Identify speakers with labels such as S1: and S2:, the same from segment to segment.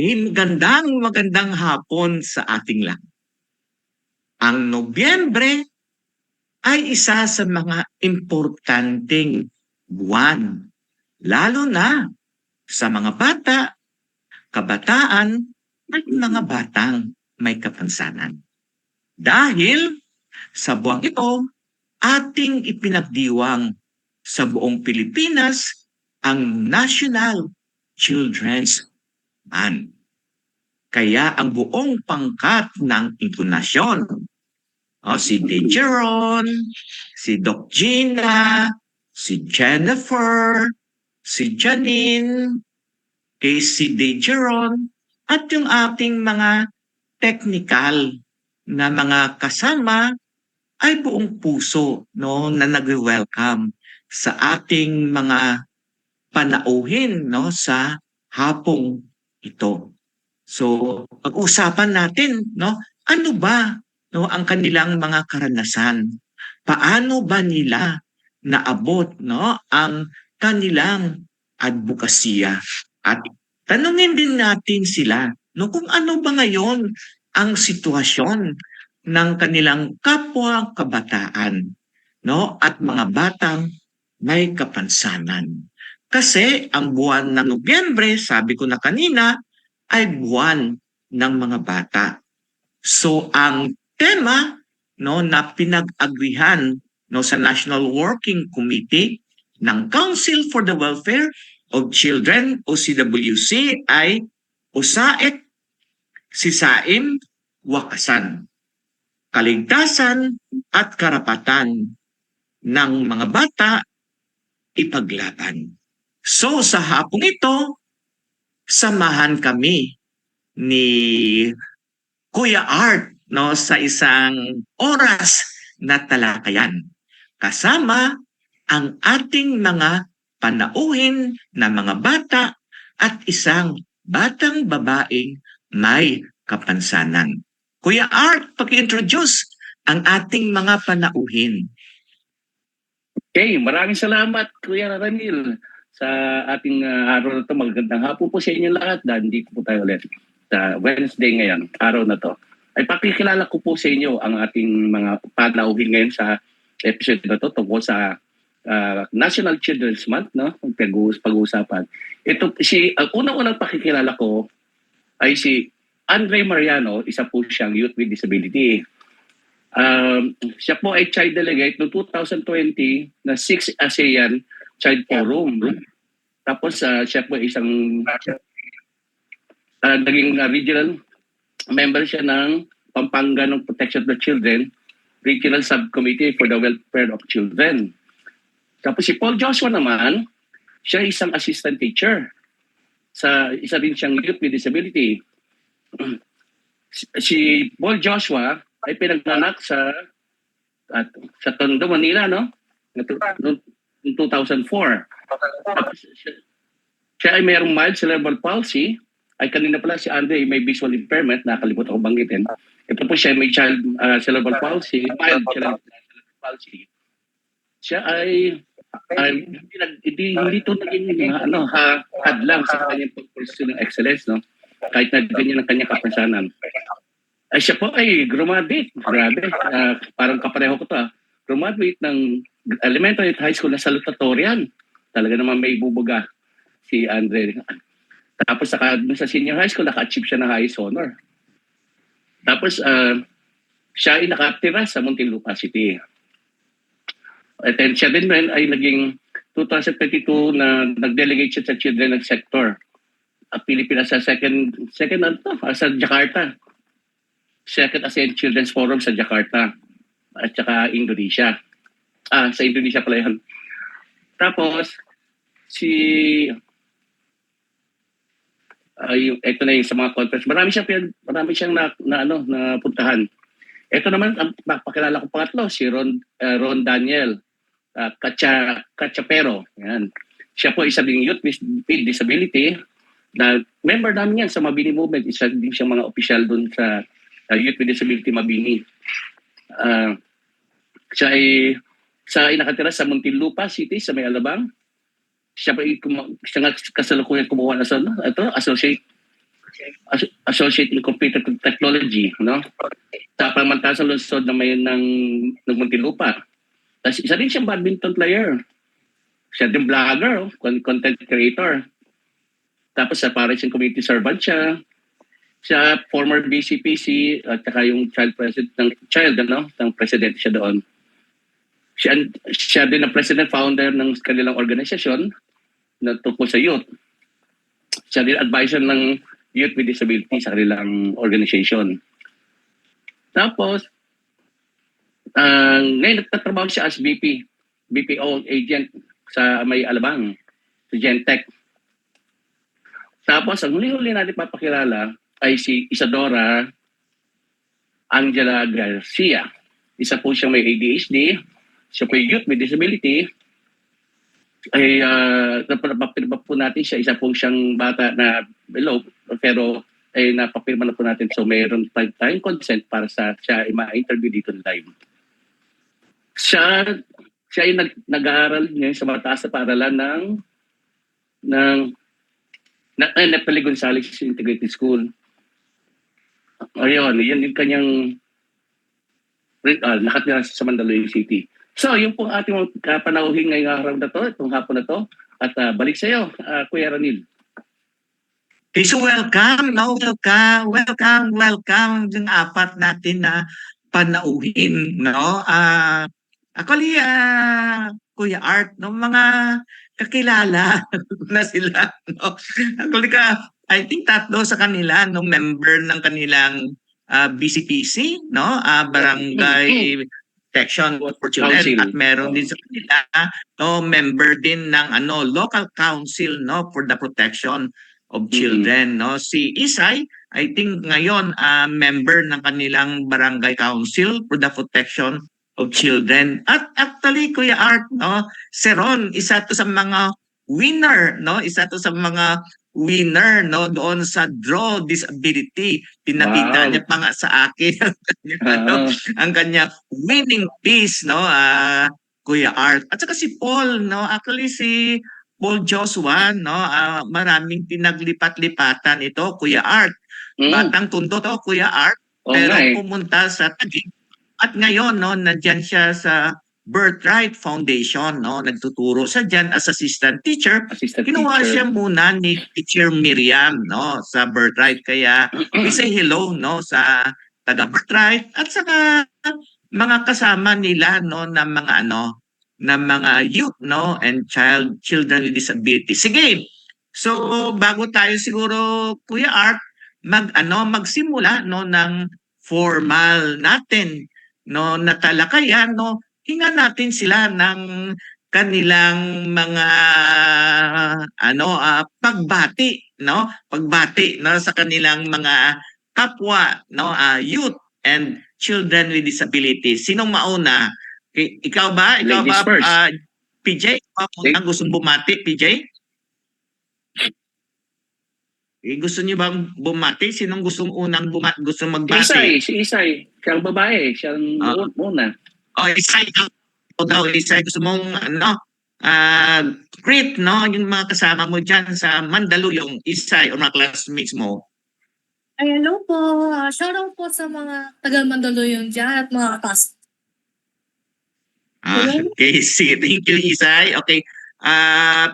S1: Magandang hapon sa ating lahat. Ang Nobyembre ay isa sa mga importanteng buwan, lalo na sa mga bata, kabataan, at mga batang may kapansanan. Dahil sa buwang ito, ating ipinagdiwang sa buong Pilipinas ang National Children's Month. Kaya ang buong pangkat ng intonasyon, si Dejeron, si Doc Gina, si Jennifer, si Janine, si Dejeron, at yung ating mga technical na mga kasama ay buong puso na nag-welcome sa ating mga panauhin sa hapong ito. So, pag-usapan natin, ano ba ang kanilang mga karanasan? Paano ba nila naabot ang kanilang advokasya? At tanungin din natin sila kung ano ba ngayon ang sitwasyon ng kanilang kapwa kabataan at mga batang may kapansanan. Kasi ang buwan ng Nobyembre, sabi ko na kanina, ay buwan ng mga bata. So ang tema na pinag-agrihan sa National Working Committee ng Council for the Welfare of Children o CWC ay Usaet, Sisain, Wakasan, Kaligtasan at Karapatan ng mga bata ipaglaban. So sa hapong ito, samahan kami ni Kuya Art sa isang oras na talakayan. Kasama ang ating mga panauhin na mga bata at isang batang babaeng may kapansanan. Kuya Art, paki-introduce ang ating mga panauhin.
S2: Okay, maraming salamat Kuya Ranil sa ating araw na ito. Magandang hapon po sa inyo lahat. Nandito po tayo ulit sa Wednesday ngayon, araw na to. Ay pakikilala ko po sa inyo ang ating mga panauhin ngayon sa episode na to tungkol sa National Children's Month, pag-uusapan. Ito, ang unang-unang pakikilala ko ay si Andre Mariano, isa po siyang youth with disability. Siya po ay child delegate noong 2020 na 6th ASEAN Child Forum. Tapos siya po isang naging regional member siya ng Pampanga ng Protection of the Children Regional Subcommittee for the Welfare of Children. Tapos si Paul Joshua naman, siya isang assistant teacher sa isa din siyang youth with disability. Si Paul Joshua ay pinagnanak sa Tondo, Manila, noong 2004. Siya ay mayroong mild cerebral palsy. Ay kanina pala si Andre may visual impairment, nakalimutan ko banggitin. Ito po siya may child cerebral palsy, mild cerebral palsy. Siya ay hindi ito naging hadlang sa kanyang pag-pursue ng excellence, kahit na ganyan ang kanyang kapansanan. Ay siya po ay graduate. Grabe. Parang kapareho ko to. Graduate ng elementary at high school na salutatorian. Talaga naman may bubuga si Andre. Tapos sa senior high school, naka-achieve siya ng highest honor. Tapos siya ay nakatira sa Muntinlupa City. At then siya din ay naging 2022 na nag-delegate siya sa children and sector. Pilipinas sa second sa Jakarta. Second ASEAN Children's Forum sa Jakarta at saka Indonesia. Sa Indonesia pala yun. Tapos, ito na yung sa mga conference. Marami siyang napuntahan. Ito naman, ang pakilala ko pangatlo, si Ron Daniel Cachapero. Yan. Siya po isa ding youth with disability na member namin yan sa Mabini Movement. Isa din siyang mga opisyal doon sa Youth with Disability Mabini. Siya ay nakatira sa Muntinlupa City sa May Alabang. Siya pa kasalukuyan kumuha na sa associate Associate in Computer Technology, no? Sa pamantasan lungsod na may ng Muntinlupa. Tapos isa rin siyang badminton player. Siya din vlogger, content creator. Tapos sa Paris and Community Servant siya. Siya former BCPC at saka yung child president ng president siya doon. Siya din ang president founder ng kanilang organisasyon na tungkol sa youth. Siya din advisor ng youth with disability sa kanilang organization. Tapos, ngayon nagtatrabaho siya as BPO agent sa may Alabang, sa Gentech. Tapos, ang huli-huli natin papakilala ay si Isadora Angela Garcia. Isa po siyang may ADHD, siya po yung youth with disability. Ay, napapirma po natin siya, isa po siyang bata na below, pero ay napapirma na po natin. So, mayroon tayong consent para sa siya ay ma-interview dito live. Siya ay nag-aaral ngayon sa mataas na paaralan ng Nepali Gonzales Integrated School. Ayun, yun yung kanyang nakatira sa Mandaluyong City. So, yung pong ating panauhin ngayong araw na to, itong hapon na to, at balik sa iyo, Kuya Ranil.
S1: Okay, so welcome yung apat natin na panauhin, no? Actually, Kuya Art, no, mga kakilala na sila, no? Actually, I think tatlo sa kanila, no, member ng kanilang BCPC, no? Barangay Protection for Children,
S2: Council.
S1: at meron din sa kanila, no, member din ng local council, no, for the protection of children, no? Si Isay, I think ngayon member ng kanilang barangay council for the protection of children. At actually, Kuya Art, no, si Ron, isa to sa mga winner, no? Isa to sa mga winner, no, doon sa Draw Disability. Pinakita
S2: Wow.
S1: niya pa nga sa akin ang kanya winning piece, no, Kuya Art. At saka si Paul, no, actually si Paul Joshua, no, maraming pinaglipat-lipatan ito, Kuya Art. Batang Tondo to, Kuya Art, pero pumunta sa Taguig. At ngayon, no, nandiyan siya sa Birthright Foundation, no, nagtuturo sa diyan as assistant teacher. Kinuha siya muna ni Teacher Miriam, no, sa Birthright. Kaya we say hello, no, sa taga Birthright at saka mga kasama nila, no, na mga youth, no, and children with disability. Sige. So bago tayo siguro, Kuya Art, magsimula, no, ng formal natin, no, na talakayan, no, hinga natin sila ng kanilang mga pagbati, no, sa kanilang mga kapwa, no, youth and children with disabilities. Sinong mauna? Ikaw ba?
S2: Ladies first.
S1: PJ? Ang gustong bumati, PJ? Gusto niyo bang bumati? Sinong gustong unang gustong magbati?
S2: Si Isay. Siya ang babae. Siya ang muna.
S1: Isay. Isay. Gusto mong, greet, no? Yung mga kasama mo dyan sa Mandaluyong, Isay, o mga classmates mo.
S3: Ay, hello po. Shoutout po sa mga taga Mandaluyong dyan at mga class.
S1: Okay, sige. Thank you, Isay. Okay.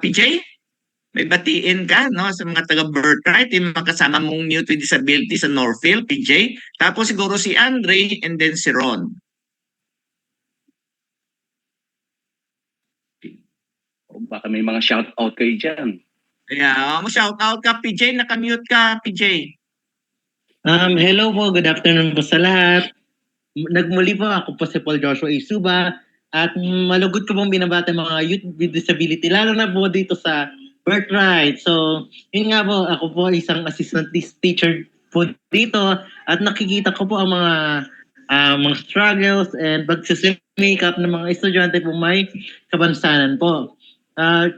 S1: PJ? May batiin ka, no, sa mga taga Birthright, yung mga kasama mong youth with disability sa Northfield, PJ. Tapos siguro si Andre and then si Ron.
S2: Baka may mga shout-out kayo dyan.
S1: Kaya, shout-out ka, PJ. Nakamute ka, PJ.
S4: Hello po. Good afternoon po sa lahat. Nagmuli po ako po si Paul Joshua Isuba. At malugod ko pong binabati mga youth with disability, lalo na po dito sa Birthright. So, yun nga po, ako po isang assistant teacher po dito at nakikita ko po ang mga struggles and pagsisimikap ng mga estudyante po may kabansanan po.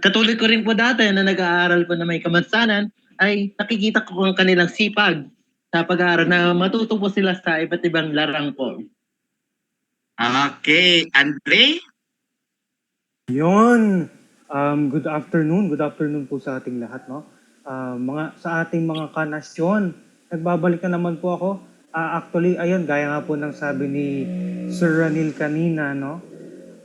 S4: Katulad ko rin po dati na nag-aaral po na may kabansanan, ay nakikita ko ang kanilang sipag sa pag-aaral na matuto po sila sa iba't ibang larang po.
S1: Okay. Andre?
S5: Yun. Good afternoon. Good afternoon po sa ating lahat, no? sa ating mga kanasyon. Nagbabalik na naman po ako. Actually, ayun, gaya nga po ng sabi ni Sir Ranil kanina, no?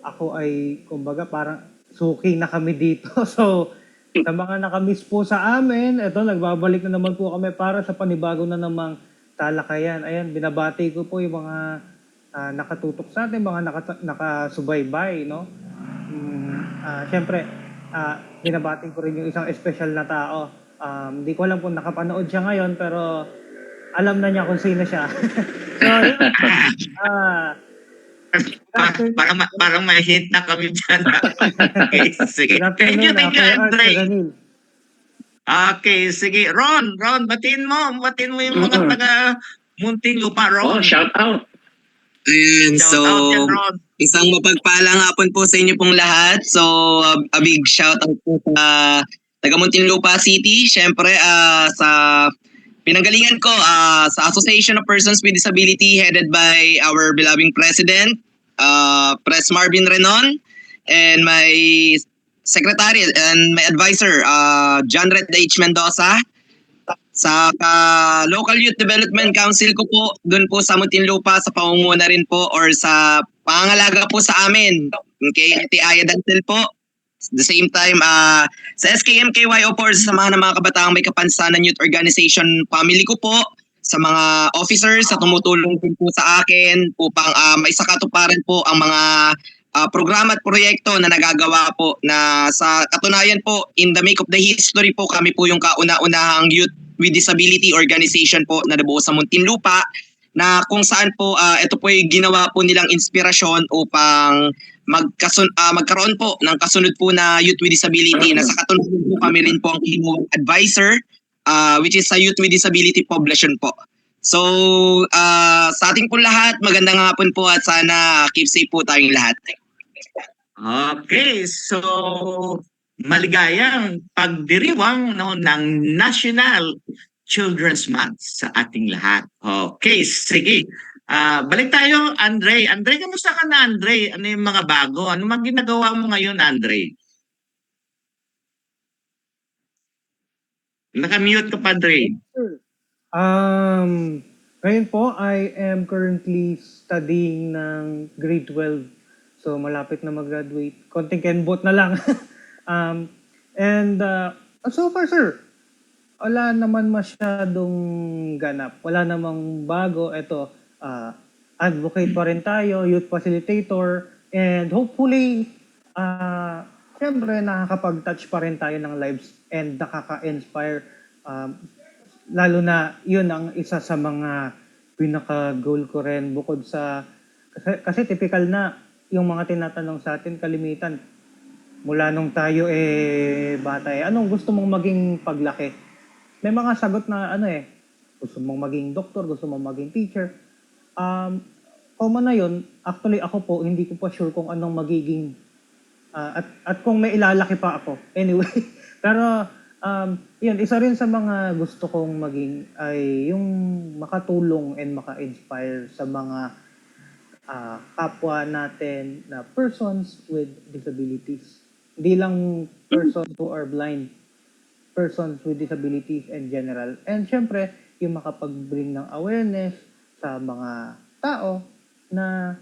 S5: Ako ay, kumbaga, parang suki na kami dito. So, sa mga nakamiss po sa amin, eto, nagbabalik na naman po kami para sa panibago na namang talakayan. Ayan, binabati ko po yung mga nakatutok sa atin, mga nakasubaybay, no? Siyempre, binabati ko rin yung isang espesyal na tao. Hindi ko alam kung nakapanood siya ngayon, pero alam na niya kung sino siya. So, yun.
S1: Parang may hint na kami dyan. Okay, sige.
S5: Good
S1: Thank you,
S5: afternoon, Kuya Art,
S1: Andre.
S5: Sir Ranil.
S1: Okay, sige. Ron, batiin mo yung mga taga Muntinlupa,
S2: Oh,
S1: Ron.
S2: shout out.
S6: Ayun,
S1: Shout out yan, Ron.
S6: isang mapagpalang hapon po sa inyo pong lahat. So, a big shout out po sa taga Muntinlupa City. Syempre, sa pinanggalingan ko, sa Association of Persons with Disability headed by our beloved President, Pres Marvin Renon, and my secretary and my advisor, John Red H. Mendoza. Sa Local Youth Development Council ko po, doon po sa Muntinlupa, sa pangunguna rin po or sa pangangalaga po sa amin. Okay, Ate Aya Dancel po. At the same time, sa SKMKYO po, sa samahan ng mga kabataang may kapansanan youth organization family ko po, sa mga officers sa tumutulong din po sa akin upang maisakatuparan po ang mga programa at proyekto na nagagawa po na sa katunayan po, in the make of the history po, kami po yung kauna-unahang youth with disability organization po na nabuo sa Muntinlupa na kung saan po ito po yung ginawa po nilang inspirasyon upang magkaroon po ng kasunod po na youth with disability na sa katunayan po kami rin po ang kinuwang advisor which is sa youth with disability population po. So sa ating po lahat, magandang hapon po at sana keep safe po tayong lahat.
S1: Okay, so maligayang pagdiriwang ng National Children's Month sa ating lahat. Okay, sige. Balik tayo, Andre. Andre, kamusta ka na, Andre? Ano yung mga bago? Ano mga ginagawa mo ngayon, Andre? Nakamute ka pa, Andre.
S5: Ngayon po, I am currently studying ng grade 12. So, malapit na mag-graduate. Konting kenbot na lang. So far, sir, wala naman masyadong ganap. Wala namang bago. Ito, advocate pa rin tayo, youth facilitator, and hopefully, syempre, nakakapag-touch pa rin tayo ng lives and nakaka-inspire. Lalo na yun ang isa sa mga pinaka-goal ko rin bukod sa kasi typical na yung mga tinatanong sa atin kalimitan mula nung tayo bata anong gusto mong maging paglaki? May mga sagot na gusto mong maging doktor, gusto mong maging teacher. Common na yun. Actually ako po hindi ko pa sure kung anong magiging at kung may ilalaki pa ako. Anyway, pero yun, isa rin sa mga gusto kong maging ay yung makatulong and maka-inspire sa mga kapwa natin na persons with disabilities. Hindi lang persons who are blind, persons with disabilities in general. And syempre, yung makapag-bring ng awareness sa mga tao na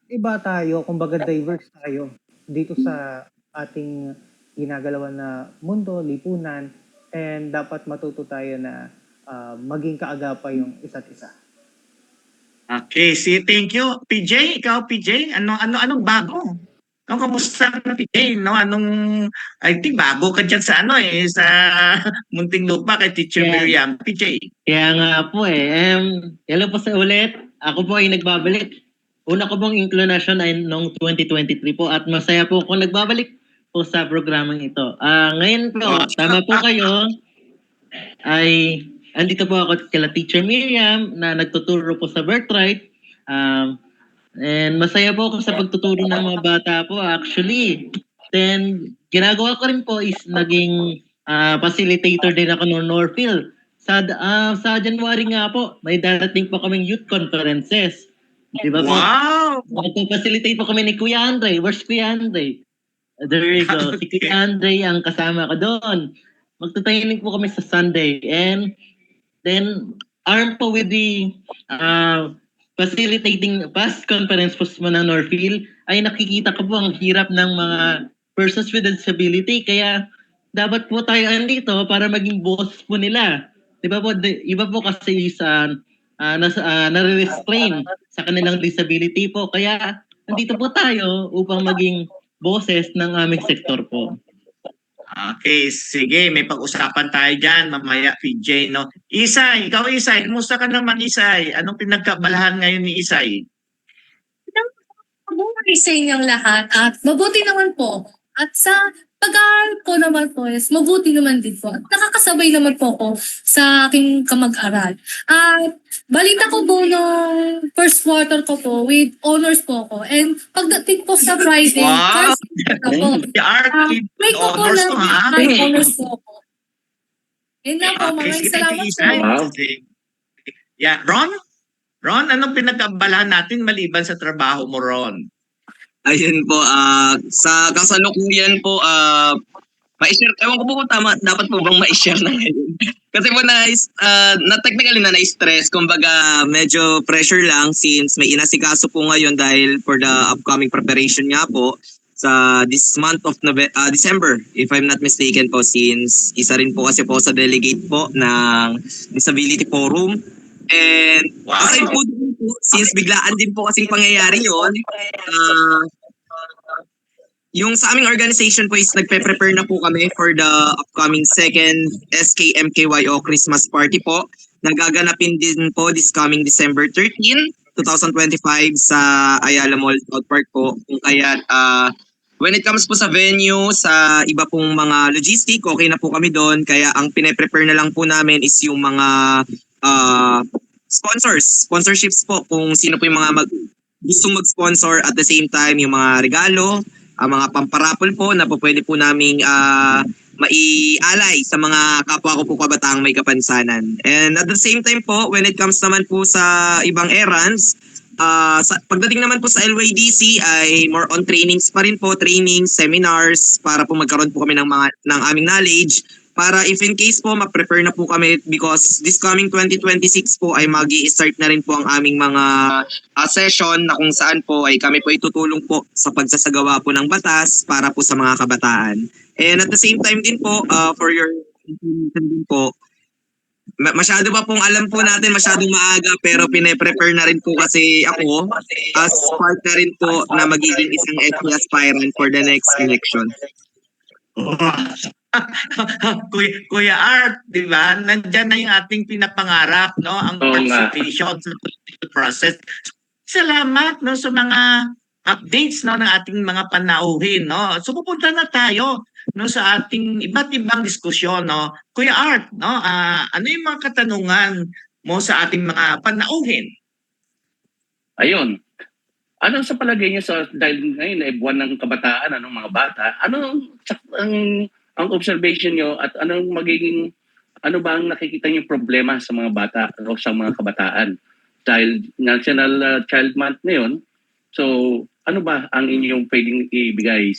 S5: iba tayo, kumbaga diverse tayo dito sa ating ginagalawan na mundo, lipunan, and dapat matuto tayo na maging kaagapay yung isa't isa.
S1: Okay, thank you. PJ, ikaw PJ, anong bago? Kamusta ka PJ? I think bago ka dyan sa sa Muntinlupa kay Teacher Miriam. PJ.
S4: Kaya nga po hello po sa ulit. Ako po ay nagbabalik. Una ko pong inclination ay noong 2023 po at masaya po kung nagbabalik po sa programang ito. Ngayon po, tama po kayo, ay andito po ako kila Teacher Miriam na nagtuturo po sa Birthright. And masaya po ako sa pagtuturo ng mga bata po actually. Then, ginagawa ko rin po is naging facilitator din ako ng Northfield. Sa January nga po, may darating po kaming youth conferences. Di ba po?
S1: Wow!
S4: Facilitate po kami ni Kuya Andre. Where's Kuya Andre? There you go. Si Kuya Andre ang kasama ko doon. magta-training po kami sa Sunday. And then, armed po with the facilitating past conference po ng Northfield, ay nakikita ko po ang hirap ng mga persons with disability. Kaya dapat po tayo andito para maging boss po nila. Diba po, iba po kasi sa nare-restrain sa kanilang disability po. Kaya andito po tayo upang maging bosses ng aming sektor po.
S1: Okay, sige, may pag-usapan tayo dyan mamaya, PJ, no? Isay, ikaw Isay, kumusta ka naman Isay? Anong pinagkabalahan ngayon ni Isay?
S3: Mabuhay sa inyong lahat at mabuti naman po. At sa pag-aaral ko naman po is mabuti naman din po. At nakakasabay naman po ako sa aking kamag-aral. At balita ko po nung first quarter ko po with honors po ako. And pagdating po sa Friday,
S1: Wow!
S3: first quarter po.
S1: The art with
S3: May ko po
S1: honors
S3: lang
S1: to, ha?
S3: may honors po ako. Yun na po,
S1: Okay,
S3: maraming
S1: sige, thank
S3: salamat
S1: you, Isay.
S3: po.
S2: Wow.
S1: Yeah, Ron, anong pinagkabalahan natin maliban sa trabaho mo, Ron?
S6: Ayun po, sa kasalukuyan po, ma-share, ewan ko po kung tama, dapat po bang ma-share na ngayon? Kasi po technically na-stress, kumbaga medyo pressure lang since may inasikaso po ngayon dahil for the upcoming preparation nga po sa this month of December, if I'm not mistaken po, since isa rin po kasi po sa delegate po ng Disability Forum. And aside po dun po, since biglaan din po kasing pangyayari yun, yung sa aming organization po is nagpe-prepare na po kami for the upcoming second SKMKYO Christmas Party po. Nagaganapin din po this coming December 13, 2025 sa Ayala Mall, South Park po. Kung kaya when it comes po sa venue, sa iba pong mga logistic, okay na po kami doon. Kaya ang pine-prepare na lang po namin is yung mga sponsorships po, kung sino po yung mga gustong mag-sponsor, at the same time yung mga regalo, mga pamparapol po na po pwede po naming maialay sa mga kapwa ko po kabataang may kapansanan. And at the same time po, when it comes naman po sa ibang errands, pagdating naman po sa LYDC ay more on trainings pa rin po, trainings, seminars, para po magkaroon po kami ng aming knowledge, para if in case po ma-prepare na po kami, because this coming 2026 po ay magi-start na rin po ang aming mga session na kung saan po ay kami po itutulong po sa pagsasagawa po ng batas para po sa mga kabataan. And at the same time din po, for your information din po, masyado pa pong alam po natin, masyadong maaga, pero pine-prepare na rin po kasi ako as part na rin po na magiging isang SC aspirant for the next election.
S1: Kuya Art, di ba? Nandyan na yung ating pinapangarap, no? Ang
S2: Oo nga.
S1: participation sa political process. Salamat, no, sa mga updates, no, ng ating mga panauhin, no? So pupunta na tayo, no, sa ating iba't ibang diskusyon, no? Kuya Art, no, ano yung mga katanungan mo sa ating mga panauhin?
S2: Ayun. Ano sa palagay niyo dahil ngayon ay buwan ng kabataan, mga bata, ang observation niyo at ano ba ang nakikita niyo problema sa mga bata o sa mga kabataan? Dahil National Child Month ngayon, so ano ba ang inyong pwedeng ibigay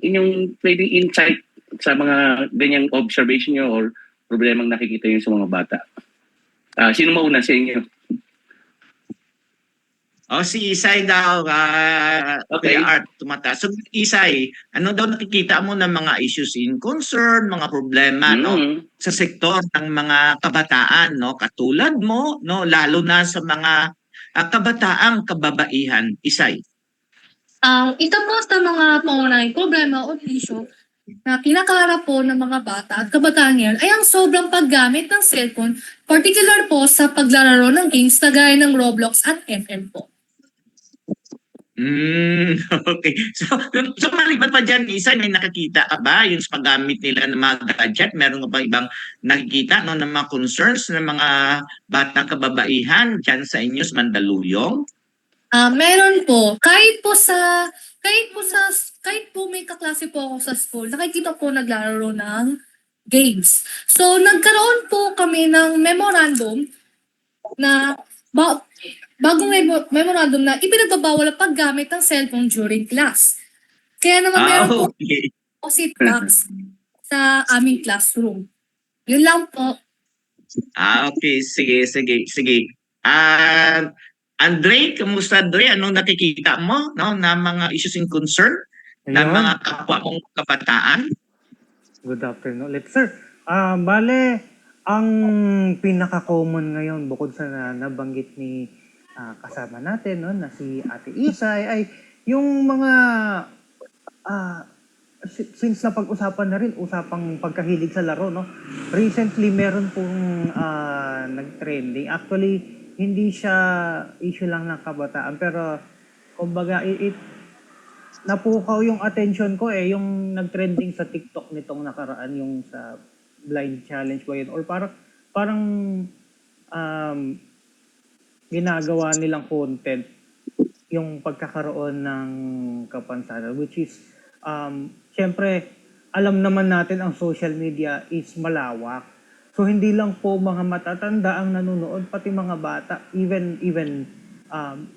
S2: inyong pwedeng insight sa mga ganyang observation niyo or problemang nakikita niyo sa mga bata? Sino mauna sa inyo?
S1: Si Isay daw,
S2: Okay.
S1: Kuya Art, tumataas. So Isay, ano daw nakikita mo ng mga issues in concern, mga problema, no, sa sektor ng mga kabataan, no, katulad mo, no, lalo na sa mga kabataang kababaihan, Isay?
S3: Ito po sa mga pangunahing problema o issue na kinakaharap po ng mga bata at kabataan ngayon ay ang sobrang paggamit ng cellphone, particular po sa paglalaro ng games na gaya ng Roblox at ML po.
S1: Okay. So maliban pa dyan, Isay, may nakikita ka ba yung paggamit nila ng mga gadget? Meron ka ba ibang nakikita, no, ng mga concerns ng mga batang kababaihan dyan sa inyo sa Mandaluyong?
S3: Meron po. Kahit po may kaklase po ako sa school, nakikita po naglalaro ng games. So, nagkaroon po kami ng memorandum na bagong memorandum na ipinagbabawal ang paggamit ng cellphone during class. Kaya naman meron po
S1: Okay.
S3: deposit box. sa aming classroom. Yun lang po.
S1: Okay. Sige. Andre, kamusta Andre? Anong nakikita mo no na mga issues and concern ng
S5: Ayun.
S1: mga kapwa mong kabataan?
S5: Good afternoon ulit, sir. Bale, ang pinaka-common ngayon bukod sa nabanggit ni kasama natin no, na si Ate Isay ay yung mga since na pag-usapan na rin usapang pagkahilig sa laro no. Recently meron pong nag-trending. Actually, hindi siya issue lang ng kabataan pero kumbaga napukaw yung attention ko yung nag-trending sa TikTok nitong nakaraan yung sa blind challenge ba yun or parang ginagawa nilang content yung pagkakaroon ng kapansanan which is syempre alam naman natin ang social media is malawak. So hindi lang po mga matatanda ang nanonood pati mga bata even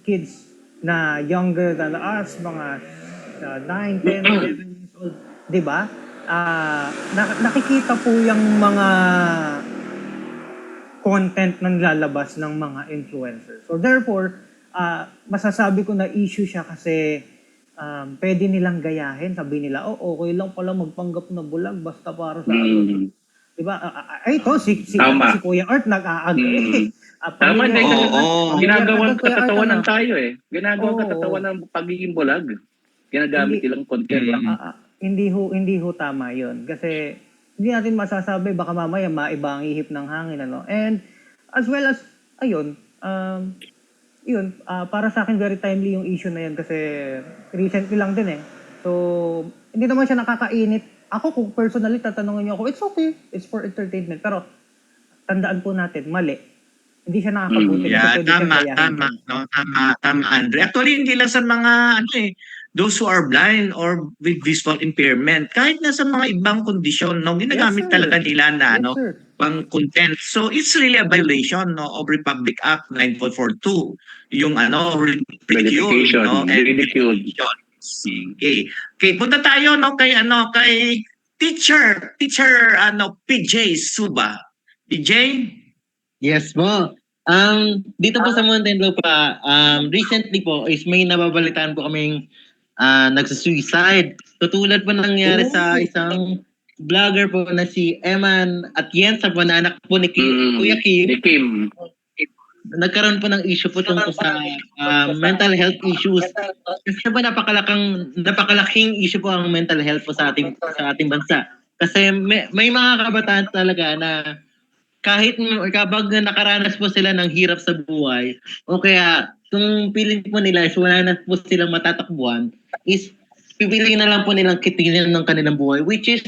S5: kids na younger than us mga 9, 10, 11 years old, 'di ba? Nakikita po yung mga content na nilalabas ng mga influencers. So therefore, masasabi ko na issue siya kasi pwede nilang gayahin. Sabi nila, okay lang pala magpanggap na bulag basta para sa ano. 'Di ba? Ito si Kuya Art nag-a-agree.
S2: Tama din.
S1: Oo.
S2: Ginagawang katatawanan tayo eh. Ginagawang katatawanan ng pagiging bulag. Ginagamit nilang content lang.
S5: Hindi ho tama 'yon kasi hindi natin masasabi baka mamaya maiba ang ihip ng hangin ano. And as well as ayun, para sa akin very timely yung issue na 'yan kasi recently lang din eh. So hindi naman siya nakakainit. Ako kung personally tatanungin niyo ako, it's okay. It's for entertainment. Pero tandaan po natin, mali. Hindi siya nakakabuti.
S1: Yeah, tama, Andre. Actually, hindi lang sa mga those who are blind or with visual impairment, kahit na sa mga ibang kondisyon, ginagamit
S5: Yes, sir.
S1: talaga nila na
S5: Yes, sir.
S1: pang content. So it's really a violation of Republic Act 9442, yung ridicule,
S2: Ridicule.
S1: Sige. Okay, punta tayo kay teacher PJ Suba. PJ?
S4: Yes po. Dito po sa Muntinlupa, recently po is may nababalitaan po kaming nagsusuicide. Tutulad po nangyari sa isang vlogger po na si Eman Atienza po na anak po ni Kuya Kim.
S2: Ni Kim.
S4: Nagkaroon po ng issue po tungkol sa mental health issues. Kasi po napakalaking issue po ang mental health po sa ating bansa. Kasi may mga kabataan talaga na kahit kapag nakaranas po sila ng hirap sa buhay, o kaya kung piling po nila is wala na po silang matatakbuhan, is pipiliin na lang po nilang kitilin ng kanilang buhay, which is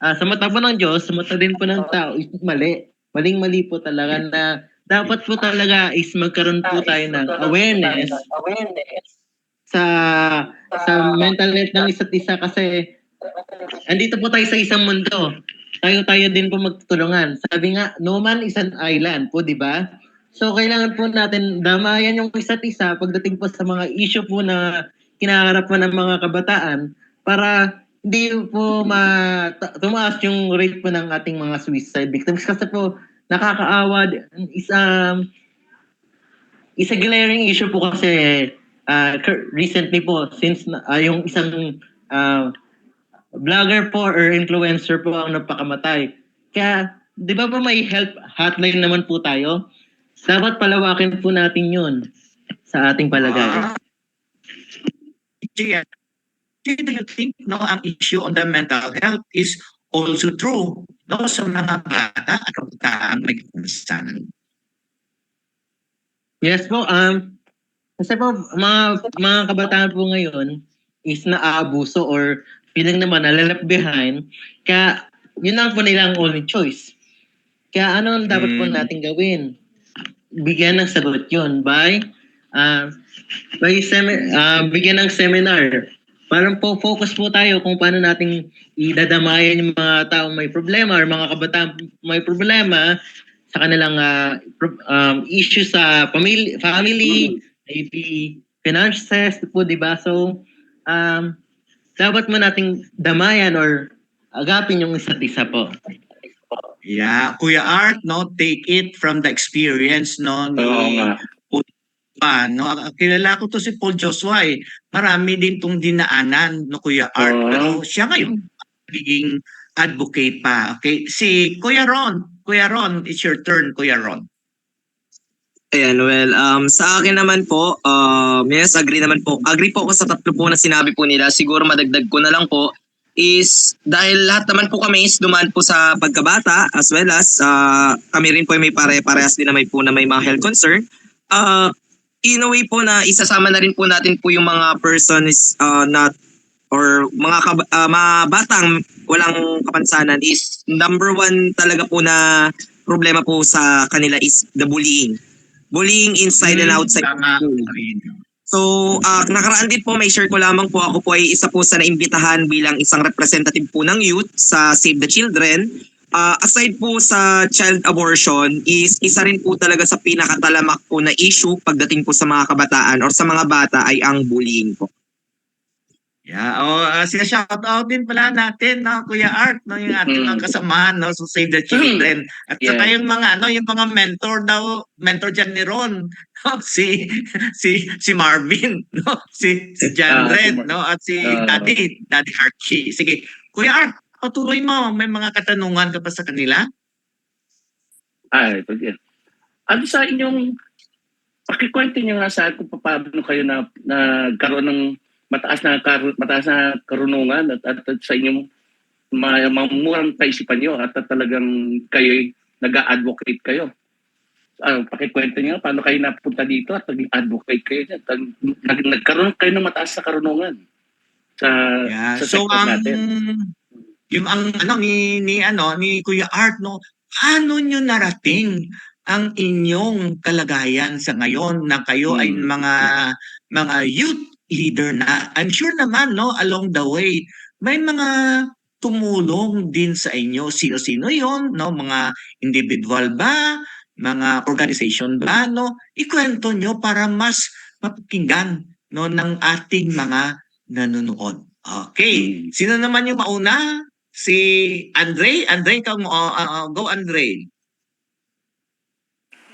S4: sa mata po ng Diyos, sa mata din po ng tao, is mali. Maling-mali po talaga na dapat po talaga is magkaroon po tayo ng awareness sa mental health ng isa't isa kasi andito po tayo sa isang mundo. Tayo din po magtutulungan. Sabi nga, no man is an island po, di ba? So, kailangan po natin damayan yung isa't isa pagdating po sa mga issue po na kinaharap po ng mga kabataan para hindi po tumaas yung rate po ng ating mga suicide victims. Kasi po, nakakaawa, is a glaring issue po kasi recently po, since yung isang vlogger po or influencer po ang napakamatay. Kaya, di ba po may help hotline naman po tayo? Dapat palawakin po natin yun sa ating palagay.
S1: Do you think ang issue on the mental health is also true sa mga bata at kabataan may kapansanan?
S4: Yes po, kasi po mga kabataan po ngayon is naaabuso or feeling naman na-left behind. Kaya yun lang po nilang only choice. Kaya ano ang dapat po natin gawin? Bigyan ng sagot yun by bigyan ng seminar. Parang po focus po tayo kung paano nating idadamayan yung mga taong may problema or mga kabataan may problema sa kanilang issue sa family, maybe finances po, di ba? So, dapat mo nating damayan or agapin yung isa't isa po.
S1: Yeah, Kuya Art, no, take it from the experience, no,
S2: Oo
S1: ni
S2: nga.
S1: no. Kilala ko to si Paul Joshua eh. Marami din tong dinaanan, no, Kuya Art.
S2: Oo.
S1: Pero siya ngayon, nagiging advocate pa. Okay, si Kuya Ron, it's your turn, Kuya Ron.
S6: Ayan, well, sa akin naman po, yes, agree naman po. Agree po ako sa tatlo po na sinabi po nila. Siguro madagdag ko na lang po is dahil lahat naman po kami is dumaan po sa pagkabata as well as kami rin po ay may pare-parehas din na may mga health concern. In a way po na isasama na rin po natin po yung mga persons not or mga batang walang kapansanan is number one talaga po na problema po sa kanila is the bullying. Bullying inside and outside
S1: Tama.
S6: school. So, nakaraan din po, may share ko lamang po. Ako po ay isa po sa naimbitahan bilang isang representative po ng youth sa Save the Children. Aside po sa child abortion, is isa rin po talaga sa pinakatalamak po na issue pagdating po sa mga kabataan or sa mga bata ay ang bullying po.
S1: Yeah, shout out din pala natin, no, Kuya Art, no, yung ating mga kasamahan, no, so Save the Children. At saka
S2: Yeah.
S1: yung mga mentor diyan ni Ron, no, si Marvin, no, si John
S2: Si
S1: Red, no, at si Daddy Archie. Sige, Kuya Art, patuloy mo, may mga katanungan ka pa sa kanila?
S2: Ito din. Ano sa inyong, pakikwento nyo nga sa akin kung paano kayo nagkaroon ng mataas na karunungan at sa inyong mga murang kaisipan nyo at talagang kayo nag-advocate kayo. Pakikwento nyo paano kayo napunta dito at nag-advocate kayo dyan. Nagkaroon kayo ng mataas na karunungan sa
S1: So
S2: sector natin.
S1: ni Kuya Art, no, paano nyo narating ang inyong kalagayan sa ngayon na kayo ay mga youth leader na? I'm sure naman, no, along the way may mga tumulong din sa inyo. Sino-sino yon, no? Mga individual ba? Mga organization ba, no? Ikwento nyo para mas mapakinggan, no, ng ating mga nanonood. Okay. Sino naman yung mauna? Si Andre? Andre, go Andre.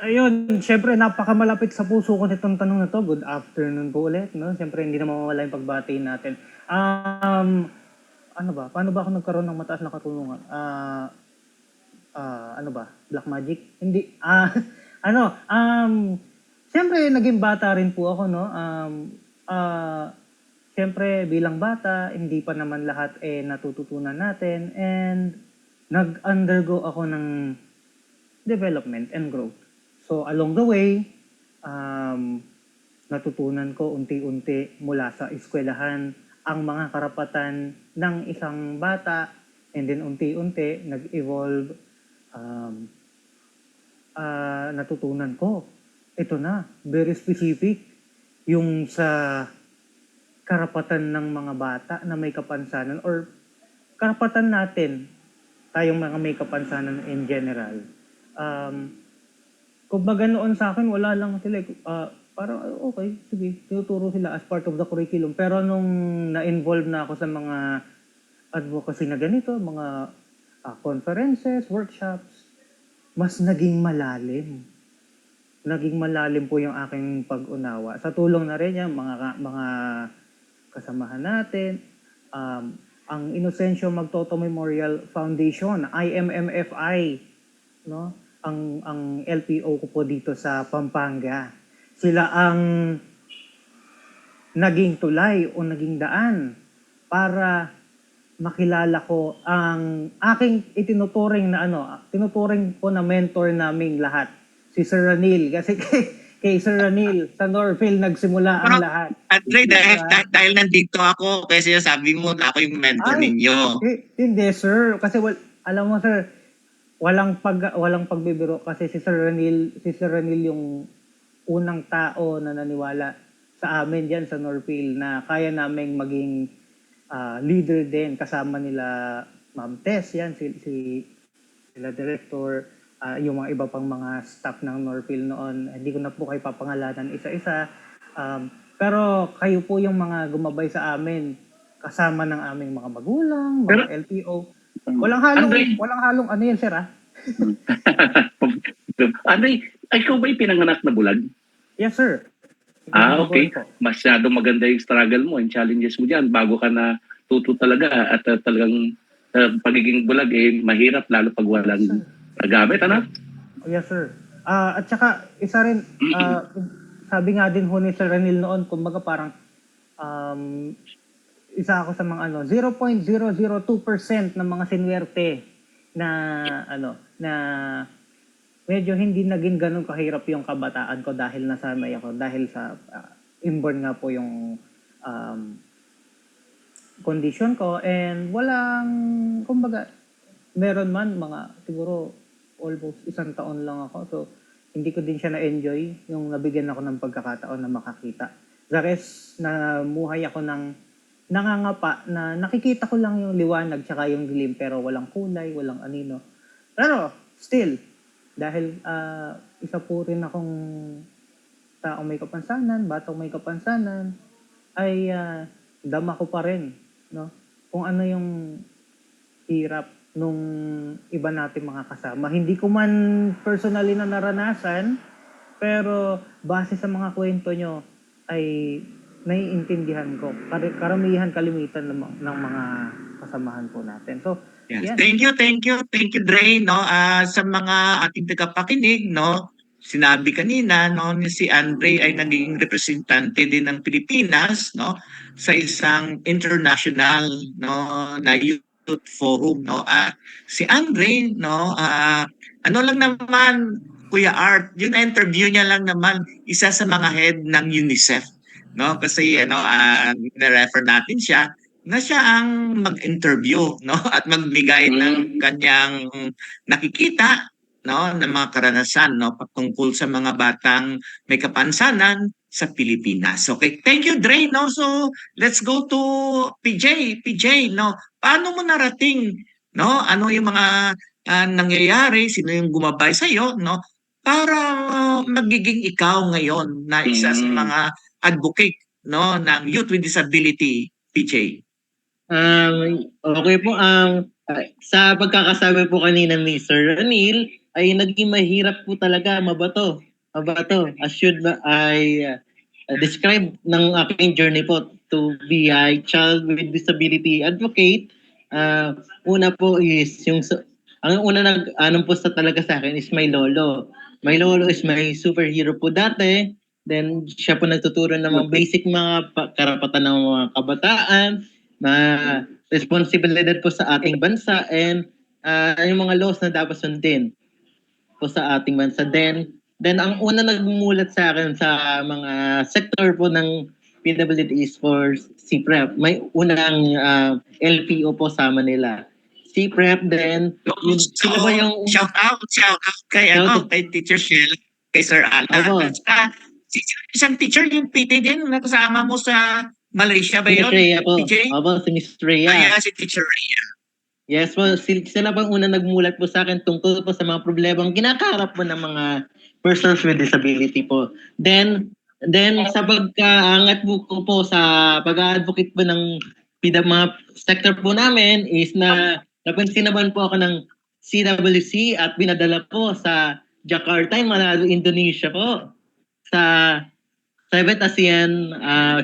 S5: Ayun, syempre napakamalapit sa puso ko nitong tanong na to. Good afternoon po ulit, no? Syempre hindi na mawawala yung pagbati natin. Ano ba? Paano ba ako nagkaroon ng mataas na katulungan? Ano ba? Black magic? Hindi. Syempre naging bata rin po ako, no? Syempre bilang bata, hindi pa naman lahat natututunan natin and nag-undergo ako ng development and growth. So along the way, natutunan ko unti-unti mula sa eskwelahan ang mga karapatan ng isang bata and then unti-unti nag-evolve. Natutunan ko. Ito na, very specific yung sa karapatan ng mga bata na may kapansanan or karapatan natin, tayong mga may kapansanan in general. Kumbaga noon sa akin, wala lang sila. Parang okay, sige, tinuturo sila as part of the curriculum. Pero nung na-involve na ako sa mga advocacy na ganito, mga conferences, workshops, mas naging malalim. Naging malalim po yung aking pag-unawa. Sa tulong na rin yan, mga kasamahan natin, ang Inocencio Magtoto Memorial Foundation, IMMFI, no? Ang LPO ko po dito sa Pampanga. Sila ang naging tulay o naging daan para makilala ko ang aking itinuturing na tinuturing ko na mentor naming lahat, si Sir Ranil. Kasi kay Sir Ranil sa Norville nagsimula ang lahat.
S1: Andre, dahil nandito ako, kasi sabi mo na ako yung mentor ninyo.
S5: Hindi, sir. Kasi alam mo, sir, walang pagbibiro kasi si Sir Ranil yung unang tao na naniwala sa amin diyan sa Norville na kaya naming maging leader din kasama nila Ma'am Tess, yan sila director, yung mga iba pang mga staff ng Norville noon. Hindi ko na po kayo papangalanan isa-isa. Pero kayo po yung mga gumabay sa amin kasama ng aming mga magulang, mga LPO.
S2: Andre,
S5: walang halong ano yan, sir, ah?
S2: Andre, ikaw ba yung pinanganak na bulag?
S5: Yes, sir.
S2: Okay.
S5: Po.
S2: Masyado maganda yung struggle mo, yung challenges mo dyan bago ka na tuto talaga at talagang pagiging bulag mahirap lalo pag walang gamit, ano?
S5: Yes, sir. At saka, isa rin, sabi nga din ho ni Sir Ranil noon, kumbaga parang isa ako sa mga 0.002% ng mga sinwerte na na medyo hindi naging ganun kahirap yung kabataan ko dahil nasanay ako dahil sa inborn nga po yung condition ko, and walang, kumbaga, meron man mga siguro almost 1 taon lang ako, so hindi ko din siya na-enjoy yung nabigyan ako ng pagkakataon na makakita. The rest, na muhay ako ng nangangapa na nakikita ko lang yung liwanag tsaka yung dilim pero walang kulay, walang anino. Pero still, dahil isa po rin akong taong may kapansanan, batang may kapansanan, ay dama ko pa rin, no? Kung ano yung hirap nung iba natin mga kasama. Hindi ko man personally na naranasan, pero base sa mga kwento nyo ay naiintindihan ko. Kalimitan ng mga kasamahan po natin. So,
S1: Yes.
S5: yan.
S1: Thank you, Dre, no? Sa mga ating tagapakinig, no? Sinabi kanina, no, ni si Andre ay naging representante din ng Pilipinas, no, sa isang international, no, na youth forum, no. Si Andre, no, ano lang naman, Kuya Art, yung interview niya lang naman, isa sa mga head ng UNICEF, no, kasi na-refer natin siya na siya ang mag-interview, no, at magbigay ng kanyang nakikita, no, ng mga karanasan, no, patungkol sa mga batang may kapansanan sa Pilipinas. Okay, thank you, Dre, no. So let's go to PJ, no. Paano mo narating, no, ano yung mga nangyayari, sino yung gumabay sa iyo, no, para magiging ikaw ngayon na isa sa mga advocate, no, ng youth with disability, PJ?
S4: Okay po, sa pagkakasabi po kanina ni Sir Ranil, ay naging mahirap po talaga mabato. As should I describe ng aking journey po to be a child with disability advocate. Una po is ang una anong po sa talaga sa akin is my lolo. My lolo is my superhero po dati. Then siya po nagtuturo ng mga basic mga karapatan ng mga kabataan, na responsibilidad po sa ating bansa, and yung mga laws na dapat sundin po sa ating bansa. Then ang una nagmumulat sa akin sa mga sector po ng PWD is for CPREP. May unang LPO po sa Manila. CPREP, then sila ba yung
S1: shout out kay kay Teacher Shell, kay Sir Alan. Isang teacher yung PT din na kasama mo sa Malaysia ba yun?
S4: Rhea po.
S1: PJ?
S4: Si Miss Rhea.
S1: Si Teacher Rhea.
S4: Yes po, sila bang una nagmulat po sa akin tungkol po sa mga problemang kinakaharap po ng mga persons with disability po. Then sa pagkaangat ko po sa pag-advocate po ng mga sector po namin is na napansin naman po ako ng CWC at binadala po sa Jakarta, Manado, Indonesia po, sa 7th ASEAN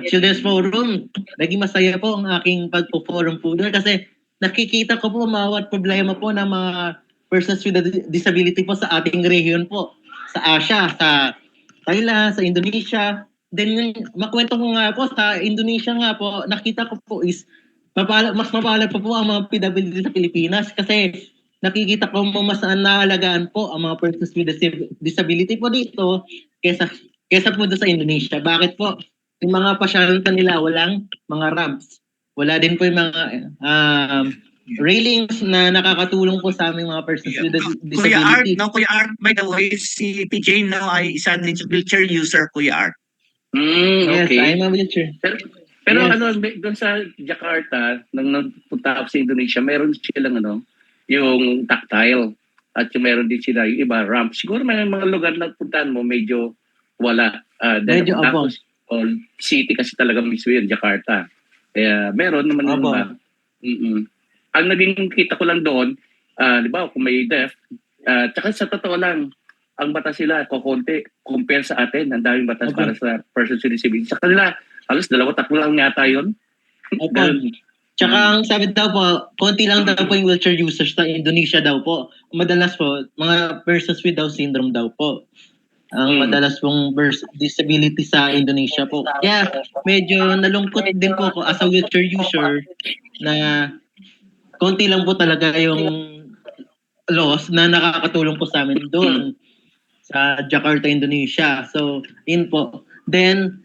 S4: Children's Forum. Naging masaya po ang aking pagpo-forum po doon kasi nakikita ko po bawat problema po ng mga persons with disability po sa ating region po. Sa Asia, sa Thailand, sa Indonesia. Then yung makwento ko nga po, sa Indonesia nga po, nakita ko po is mas mapalad pa po ang mga PWD sa Pilipinas kasi nakikita ko mo mas naalagaan po ang mga persons with disability po dito kesa po doon sa Indonesia. Bakit po? Yung mga pasyalan nila walang mga ramps. Wala din po yung mga railings na nakakatulong po sa aming mga persons with disability.
S1: Kuya Art, by the way, si PJ ay isang wheelchair user, Kuya Art.
S4: Yes,
S2: okay.
S4: I'm a wheelchair.
S2: Pero
S4: Yes.
S2: doon sa Jakarta, nang nagpunta ako sa Indonesia, meron silang yung tactile. At yung meron din sila yung iba ramp. Siguro may mga lugar na puntahan mo medyo wala.
S4: Medyo abong.
S2: City kasi talaga mismo yun, Jakarta. Kaya meron naman yung iba. ang naging kita ko lang doon, di ba, kung may deaf, tsaka sa totoo lang, ang batas sila, kukunti, compare sa atin, ang daming batas
S4: Okay.
S2: para sa persons with disability. Sa kanila, halos 2-3 lang yata yun.
S4: Opo.
S2: Ganun.
S4: Tsaka ang sabi daw po, konti lang daw po yung wheelchair users sa Indonesia daw po. Madalas po, mga persons with Down syndrome daw po. Ang madalas pong disability sa Indonesia po. Kaya medyo nalungkot din po ako as a wheelchair user na konti lang po talaga yung laws na nakakatulong po sa amin doon sa Jakarta, Indonesia. So, yun po. Then,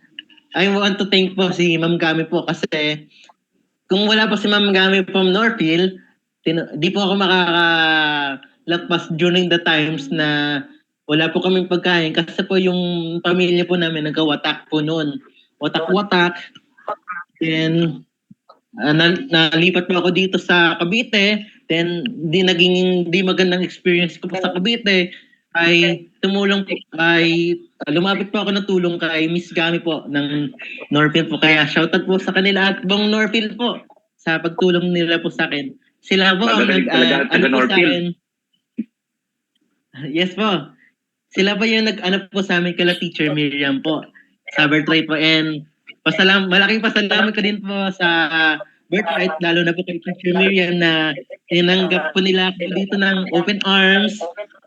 S4: I want to thank po si Ma'am Gami po kasi kung wala pa si Ma'am Gami from Northfield, di po ako makakalagpas during the times na wala po kaming pagkain kasi po yung pamilya po namin nagkawatak po noon. Watak-watak. Then, nalipat po ako dito sa Cavite. Then, di magandang experience ko po sa Cavite. Ay lumapit po ako ng tulong kay Miss Gami po ng Northfield po. Kaya shoutout po sa kanila at buong Northfield po sa pagtulong nila po sa akin. Sila po ang
S2: Magaling talaga ang taga
S4: po sa
S2: Northfield.
S4: akin. Yes po. Sila pa yung nag-ano po sa amin kala Teacher Miriam po sa Birthright po. And malaking pasalamat ko din po sa Birthright, lalo na po kay Teacher Miriam na tinanggap po nila ako dito ng open arms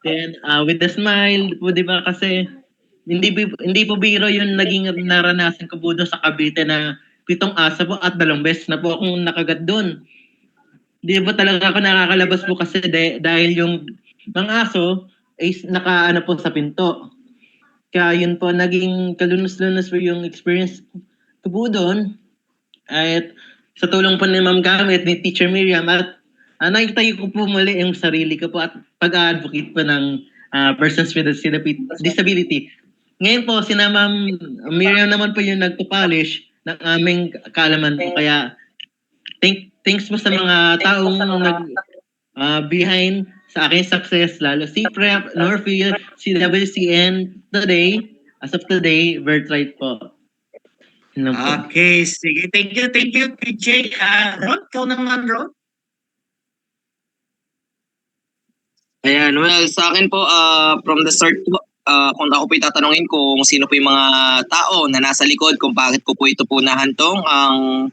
S4: and with a smile po, di ba? Kasi hindi po biro yung naging naranasan ko po doon sa Cavite na 7 asa po at 2 beses na po akong nakagat doon. Di ba talaga ako nakakalabas po kasi dahil yung mga aso ay nakaano po sa pinto. Kaya yun po, naging kalunos-lunos po yung experience ko po doon. At sa tulong po ni Ma'am Gami at ni Teacher Miriam at nakita ko po muli yung sarili ko po at pag-advocate po ng persons with disability. Ngayon po, sina Ma'am Miriam naman po yung nagpo-polish ng aming kaalaman po. Kaya thanks po sa mga taong behind sa aking success, lalo si Prep, Northfield, CWCN, today, as of today, Birthright po. Yun lang po.
S1: Okay, sige. Thank you, PJ. Ron, ikaw naman, Ron.
S6: Ayan, well, sa akin po, from the start po, kung ako po itatanungin kung sino po yung mga tao na nasa likod, kung bakit ko po ito po nahantong ang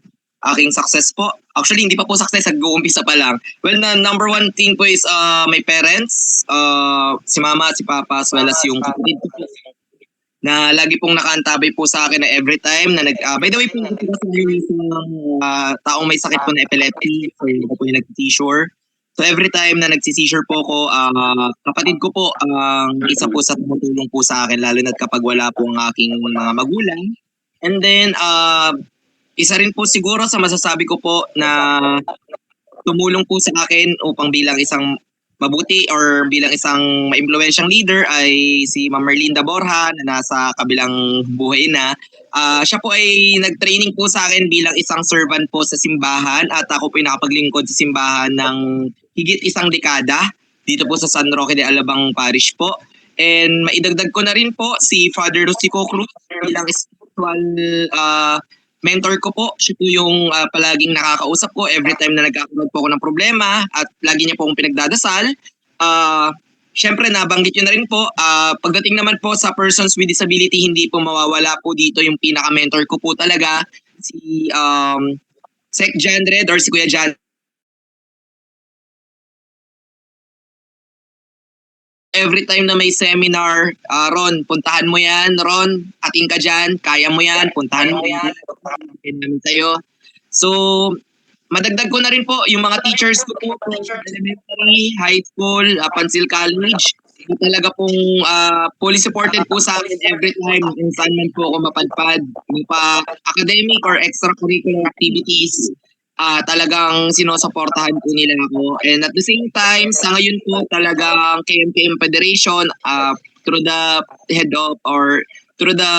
S6: aking success po. Actually, hindi pa po success, nag-uumpisa pa lang. Well, number one thing po is my parents, si mama at si papa, as well as yung kapatid ko po, na lagi pong nakaantabay po sa akin na every time na by the way po, ito kasi yung taong may sakit po na epilepsy, so ito po yung nag-seizure. So every time na nagsi-seizure po ako, kapatid ko po ang isa po sa tumutulong po sa akin, lalo na kapag wala po ang aking mga magulang. And then, isa rin po siguro sa masasabi ko po na tumulong po sa akin upang bilang isang mabuti or bilang isang maimpluwensyang leader ay si Ma'am Merlinda Borja na nasa kabilang buhay na. Siya po ay nag-training po sa akin bilang isang servant po sa simbahan at ako po ay nakapaglingkod sa simbahan ng higit 1 dekada dito po sa San Roque de Alabang Parish po. And maidagdag ko na rin po si Father Rosico Cruz bilang spiritual mentor ko po. Siya po yung palaging nakakausap ko every time na nagkakaroon po ako ng problema at lagi niya po akong pinagdadasal. Siyempre, nabanggit nyo na rin po, pagdating naman po sa persons with disability, hindi po mawawala po dito yung pinaka-mentor ko po talaga, si Sec Jandred or si Kuya Jan. Every time na may seminar, Ron, puntahan mo yan, Ron, ating ka dyan, kaya mo yan, puntahan mo yan, tayo. So, madagdag ko na rin po, yung mga teachers ko po, elementary, high school, Pancil College, talaga pong fully supported po sa akin every time kung saan man po ako mapadpad. Yung pa academic or extracurricular activities, talagang sinusuportahan po nila ako. And at the same time, sa ngayon po talagang KMKM Federation, through the head of or through the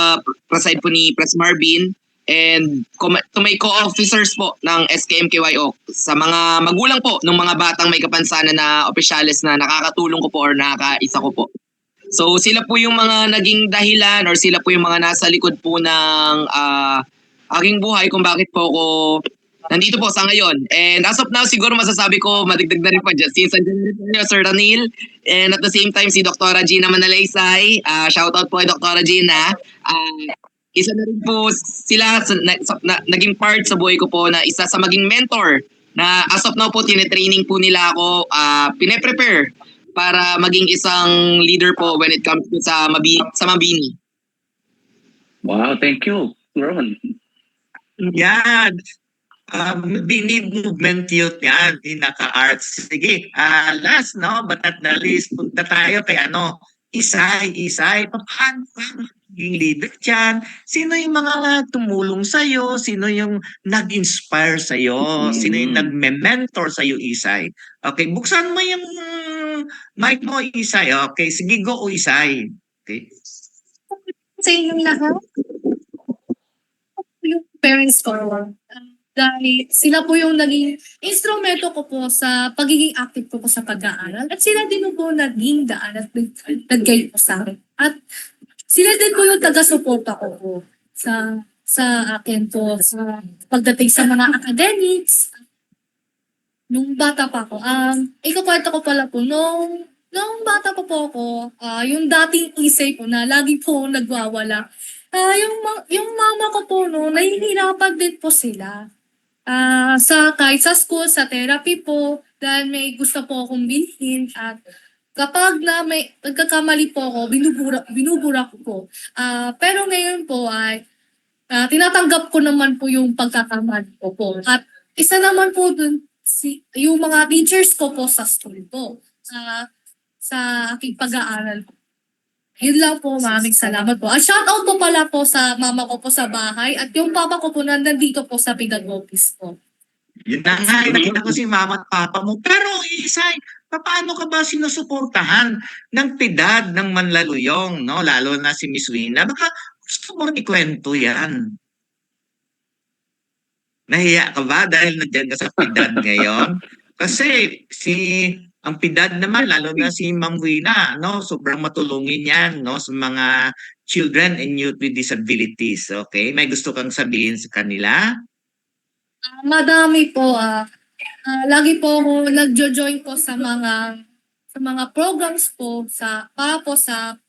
S6: preside po ni Pres Marvin and to my co-officers po ng SKMKYO, sa mga magulang po ng mga batang may kapansanan na opisyales na nakakatulong ko po or nakakaisa ko po. So sila po yung mga naging dahilan or sila po yung mga nasa likod po ng aking buhay kung bakit po ako nandito po sa ngayon. And as of now, siguro masasabi ko, madagdag na rin po dyan. Since andyan rin po Sir Ranil, and at the same time, si Dr. Gina Manalaysay. Shoutout po kay Dr. Gina. Isa na rin po sila, naging part sa buhay ko po na isa sa maging mentor na as of now po, tinetraining po nila ako, pine-prepare para maging isang leader po when it comes to sa Mabini.
S2: Wow, thank you, Ron.
S1: Yan. Binid movement youth yan, pinaka-arts. Sige, last, no, but not the least, punta tayo kay Isay, paano ka maging leader dyan? Sino yung mga tumulong sa'yo? Sino yung nag-inspire sa'yo? Sino yung nag-mentor sa'yo, Isay? Okay, buksan mo yung mic mo, Isay. Okay, sige, go, Isay. Okay.
S3: Sa inyong lahat, yung parents ko, dahil sila po yung naging instrumento ko po sa pagiging active ko po sa pag-aaral. At sila din po naging daan at nag-guide po sa akin. At sila din po yung taga-suporta ko po sa akin po sa pagdating sa mga academics. Nung bata pa ako, ikukwento ko pala po, nung bata pa po ako, yung dating Isay po na lagi po nagwawala, yung mama ko po nahihirapan din po sila. Kahit sa school, sa therapy po, dahil may gusto po akong bilhin at kapag na may nagkakamali po ako, binubura ko po. Pero ngayon po ay tinatanggap ko naman po yung pagkakamali ko po. At isa naman po dun, yung mga teachers ko po sa school po, sa aking pag-aaral po. Yun lang po, maraming salamat po. Shoutout po pala po sa mama ko po sa bahay at yung papa ko po nandito po sa Pidagopis po.
S1: Yun na nga, nakita ko si mama at papa mo. Pero Isay, paano ka ba sinusuportahan ng pidad ng Manlaluyong, no? Lalo na si Miss Wina. Baka gusto mo ikwento yan. Nahiya ka ba dahil nandiyan ka sa pidad ngayon? Kasi ang pidad naman, lalo na si Ma'am Wina, no? Sobrang matulungin yan, no? Sa mga children and youth with disabilities. Okay? May gusto kang sabihin sa kanila?
S3: Madami po. Lagi po ako nagjo-join po sa mga programs po para po sa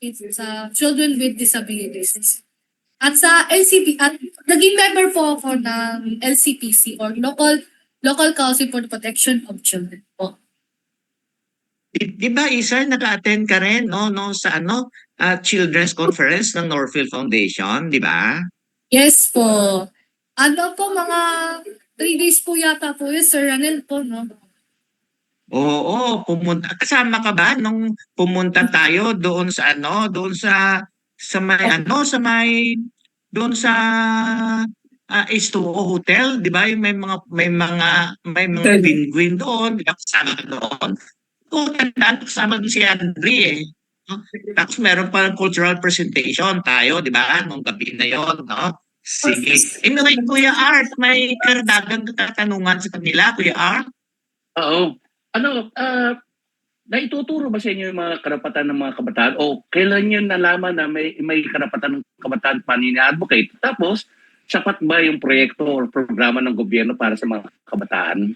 S3: children with disabilities. At sa LCP, at naging member po ako ng LCPC or Local Council for the Protection of Children po.
S1: Di ba, Isay, naka-attend ka rin sa Children's Conference ng Northfield Foundation, di ba?
S3: Yes po. Mga 3 days po yata po yun, Sir Ranel po, no?
S1: Oo, pumunta. Kasama ka ba nung pumunta tayo doon sa H2O Hotel, di ba? Yung may mga penguin doon, di ba? Kasama ka doon. Oo, tandaan ko kasama doon si Andre eh. No? Tapos meron pa cultural presentation tayo, di ba? Nung gabi na yon, no? Sige. Anyway, Kuya Art, may karagdagan katanungan sa kanila, Kuya Art?
S2: Oo. Naituturo ba sa inyo yung mga karapatan ng mga kabataan? O kailan nyo nalaman na may karapatan ng kabataan pa ni-advocate? Tapos, sapat ba yung proyekto o programa ng gobyerno para sa mga kabataan?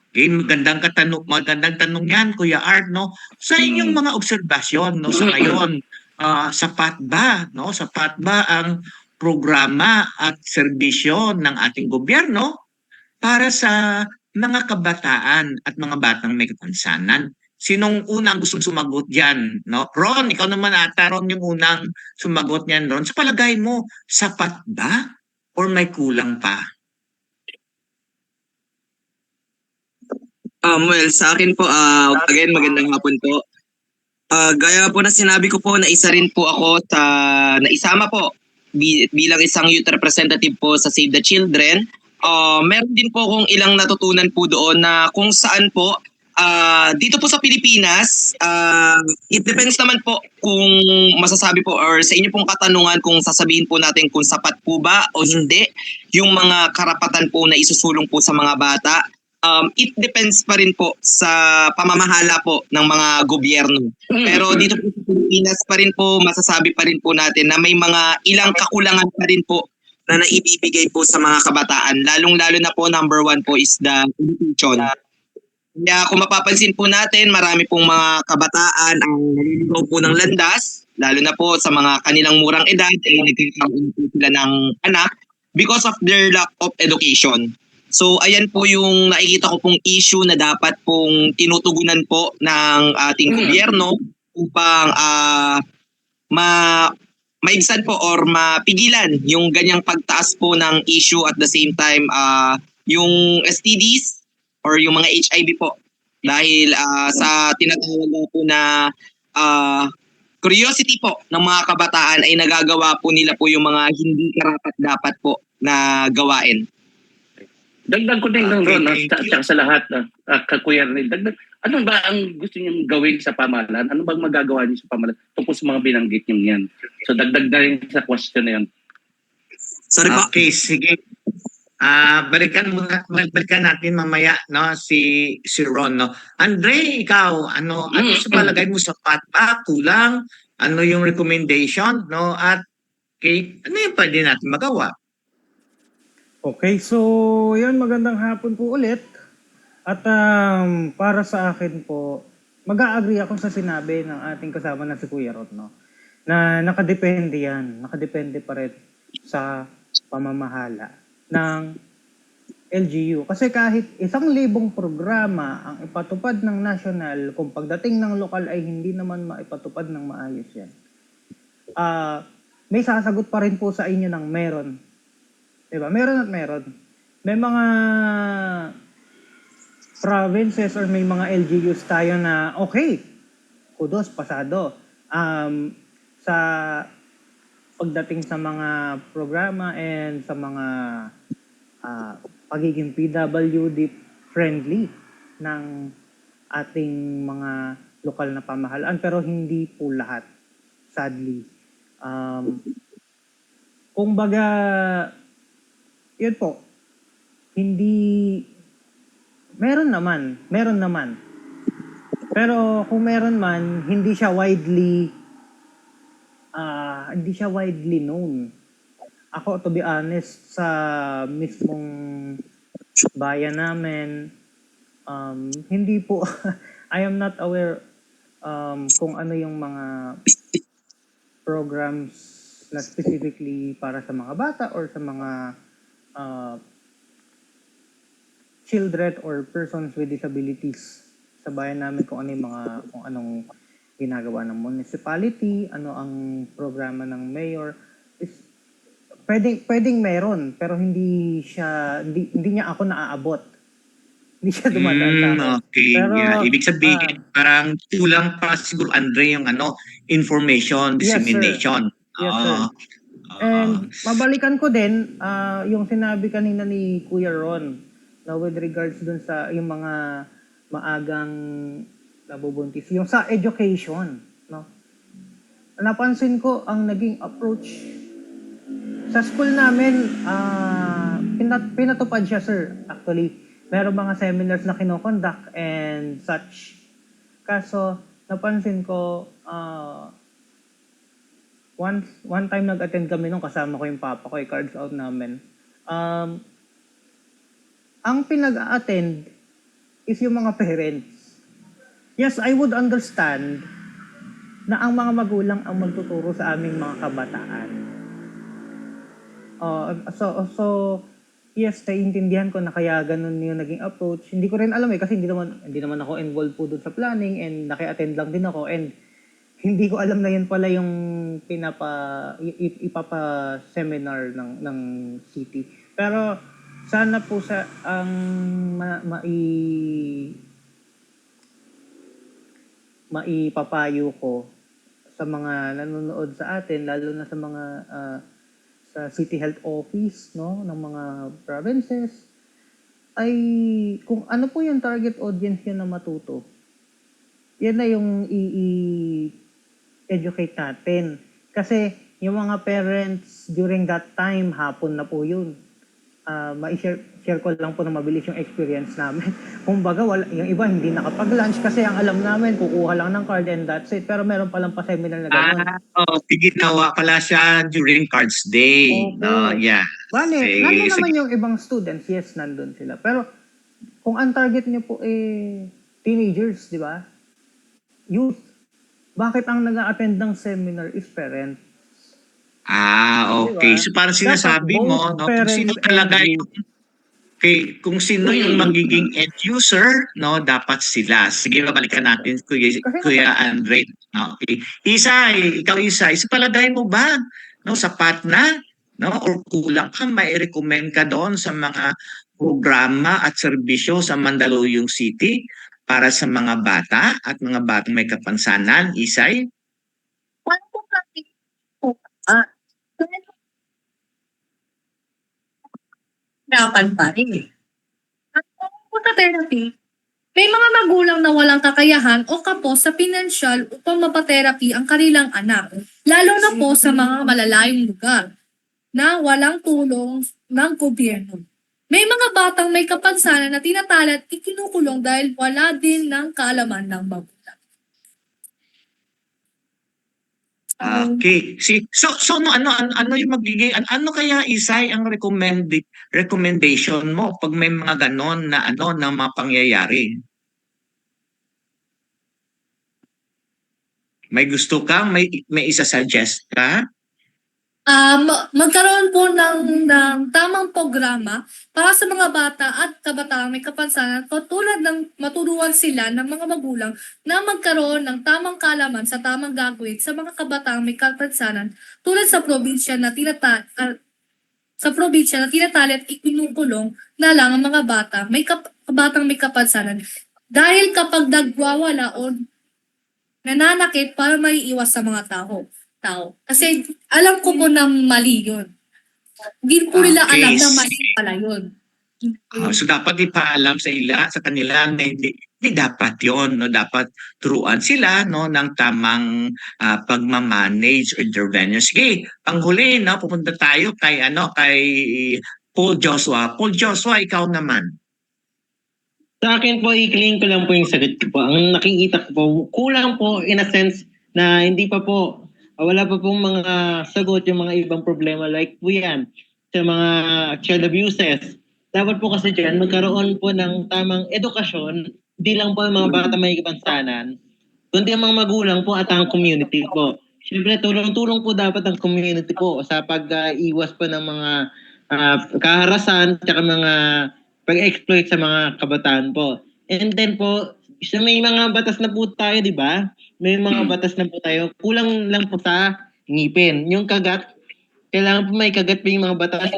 S1: Okay, magandang tanong yan, Kuya Art, no? Sa inyong mga obserbasyon, no, sa ngayon, sapat ba ang programa at serbisyo ng ating gobyerno para sa mga kabataan at mga batang may kapansanan? Sinong unang gustong sumagot diyan, no? Ron, ikaw naman ata, Ron, yung unang sumagot niyan, Ron. Sa palagay mo, sapat ba or may kulang pa?
S6: Well, sa akin po, again, magandang hapon po. Gaya po na sinabi ko po na isa rin po ako naisama po bilang isang youth representative po sa Save the Children. Meron din po akong ilang natutunan po doon na kung saan po, dito po sa Pilipinas, it depends naman po kung masasabi po or sa inyo pong katanungan kung sasabihin po natin kung sapat po ba o hindi yung mga karapatan po na isusulong po sa mga bata. It depends pa rin po sa pamamahala po ng mga gobyerno. Pero dito po sa Pilipinas pa rin po, masasabi pa rin po natin na may mga ilang kakulangan pa rin po na naibibigay po sa mga kabataan. Lalong-lalo na po, number one po is the education. Kaya kung mapapansin po natin, marami pong mga kabataan ang naliligaw po ng landas, lalo na po sa mga kanilang murang edad, ay nagkakaroon po sila ng anak because of their lack of education. So ayan po yung nakikita ko pong issue na dapat pong tinutugunan po ng ating gobyerno upang maibsan po or mapigilan yung ganyang pagtaas po ng issue, at the same time yung STDs or yung mga HIV po, dahil sa tinatawag po na curiosity po ng mga kabataan ay nagagawa po nila po yung mga hindi karapat-dapat po na gawain.
S2: Dagdag ko din ng Ron,
S1: Okay, thank you.
S2: sa lahat, Kuya Ronel. Ano ba ang gusto niyong gawin sa pamahalaan? Ano bang magagawa niyo sa pamahalaan tungkol sa mga binanggit niyo yan? So dagdag na rin sa question na yan.
S6: Sorry po.
S1: Okay, sige. Balikan natin mamaya, no, si Ron, no. Andre, ikaw, ano sa palagay mo, sapat ba, kulang? Ano yung recommendation, no? At ano yung pwede natin magawa?
S5: Okay, so yun, magandang hapon po ulit. At para sa akin po, mag-a-agree ako sa sinabi ng ating kasama na si Kuya Rod, no? Na nakadepende yan, nakadepende pa rin sa pamamahala ng LGU. Kasi kahit 1,000 programa ang ipatupad ng national, kung pagdating ng lokal ay hindi naman maipatupad ng maayos yan, may sasagot pa rin po sa inyo ng meron. Diba? Meron at meron. May mga provinces or may mga LGUs tayo na okay, kudos, pasado. Sa pagdating sa mga programa and sa mga pagiging PWD friendly ng ating mga lokal na pamahalaan, pero hindi po lahat, sadly. Kung baga, yun po, hindi, meron naman. Pero kung meron man, hindi siya widely known. Ako, to be honest, sa mismong bayan namin, hindi po, I am not aware kung ano yung mga programs na specifically para sa mga bata or sa mga children or persons with disabilities sa bayan namin, kung anong ginagawa ng municipality, ano ang programa ng mayor. Pwedeng meron, pero hindi niya ako naaabot. Hindi siya dumadaan sa akin.
S1: Okay,
S5: Pero,
S1: yeah. Ibig sabihin, parang kulang pa siguro, Andre, yung information,
S5: Yes, sir.
S1: dissemination.
S5: Yes, sir. And mabalikan ko din yung sinabi kanina ni Kuya Ron na with regards dun sa yung mga maagang nabubuntis, yung sa education, no? Napansin ko ang naging approach sa school namin, pinatupad siya, sir. Actually, meron mga seminars na kinoconduct and such. Kaso napansin ko, one time nag-attend kami nung kasama ko yung papa ko, cards out namin. Ang pinag-a-attend is yung mga parents. Yes, I would understand na ang mga magulang ang magtuturo sa aming mga kabataan. So yes, naiintindihan ko na kaya ganun yung naging approach. Hindi ko rin alam kasi hindi naman ako involved po doon sa planning, and naki-attend lang din ako, and hindi ko alam na yun pala yung ipapa-seminar ng city. Pero sana po sa ang maipapayo ko sa mga nanonood sa atin, lalo na sa mga sa City Health Office, no, ng mga provinces, ay kung ano po yung target audience nyo na matuto, yan na yung educate natin. Kasi yung mga parents during that time, hapon na po yun. share ko lang po na mabilis yung experience namin. Kumbaga, yung iba hindi nakapag-lunch kasi ang alam namin, kukuha lang ng card and that's it. Pero meron palang pa-seminar na gano'n.
S1: Ginawa pala siya during Cards Day.
S5: Opo.
S1: No, yeah.
S5: Bale,
S1: Sige,
S5: nandun
S1: sige.
S5: naman yung ibang students. Yes, nandun sila. Pero kung ang target niyo po teenagers, di ba? Youth. Bakit ang nag-a-attend ng seminar is parent?
S1: Okay.
S5: Diba?
S1: So parang sinasabi
S5: Dapat
S1: mo,
S5: both
S1: no, kung
S5: parents
S1: sino
S5: and
S1: talaga
S5: youth.
S1: yung kung sino yung magiging end user, no, dapat sila. Sige, babalikan natin Kuya Andre. Okay. Ikaw isa palagay mo ba, no, sapat na, no, or kulang ka, may recommend ka doon sa mga programa at serbisyo sa Mandaluyong City para sa mga bata at mga batang may kapansanan, Isay?
S3: Paano po natin po? Hirapan pa rin. At kung sa therapy, may mga magulang na walang kakayahan o kapos sa pinansyal upang mapatherapy ang kanilang anak, lalo na po sa mga malalayong lugar na walang tulong ng gobyerno. May mga batang may kapansanan na tinatala at ikinukulong dahil wala din ng kaalaman ng magulang.
S1: Okay. So ano yung magiging ano kaya Isay ang recommendation mo pag may mga ganon na na mga pangyayari? May gusto ka, may isa-suggest ka?
S3: Magkaroon po ng tamang programa para sa mga bata at kabataan may kapansanan tulad ng maturuan sila ng mga magulang na magkaroon ng tamang kaalaman sa tamang gagawin sa mga kabataan may kapansanan tulad sa probinsya na tinatali at ikinukulong na lang ang mga kabatang may kapansanan dahil kapag nagwawala o nananakit para maiiwas sa mga tao. Kasi alam ko po na mali yun. Hindi po nila
S1: Okay.
S3: alam na mali pala yun.
S1: So dapat ipaalam sa kanila na hindi dapat yon, no, dapat turuan sila, no, ng tamang pagmamanage or intervention. Sige, panghuli, no, pupunta tayo kay Paul Joshua. Paul Joshua, ikaw naman.
S4: Sa akin po, i-claim ko lang po yung sagot ko po. Ang nakikita ko po, kulang po in a sense na hindi pa po, wala pa pong mga sagot yung mga ibang problema like po yan sa mga child abuses. Dapat po kasi dyan, magkaroon po ng tamang edukasyon, hindi lang po yung mga bata may kapansanan, kundi ang mga magulang po at ang community po. Siyempre, tulong-tulong po dapat ang community po sa pag-iwas po ng mga kaharasan at mga pag-exploit sa mga kabataan po. And then po, may mga batas na po tayo, di ba? May mga batas na po tayo. Kulang lang po sa ngipin. Yung kagat, kailangan po may kagat pa yung mga batas.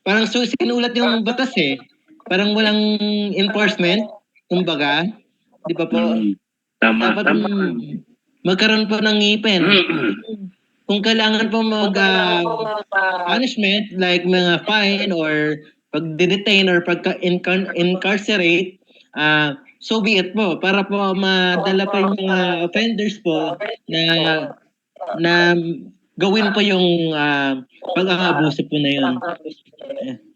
S4: Parang sinulat yung batas eh. Parang walang enforcement, kumbaga. Di ba po?
S2: Tama.
S4: Dapat magkaroon po ng ngipin. Kung kailangan po punishment like mga fine or pag-detain or pag-incarcerate, so be it po. Para po madala pa yung mga offenders po na gawin po yung pag-aabuso po na yun.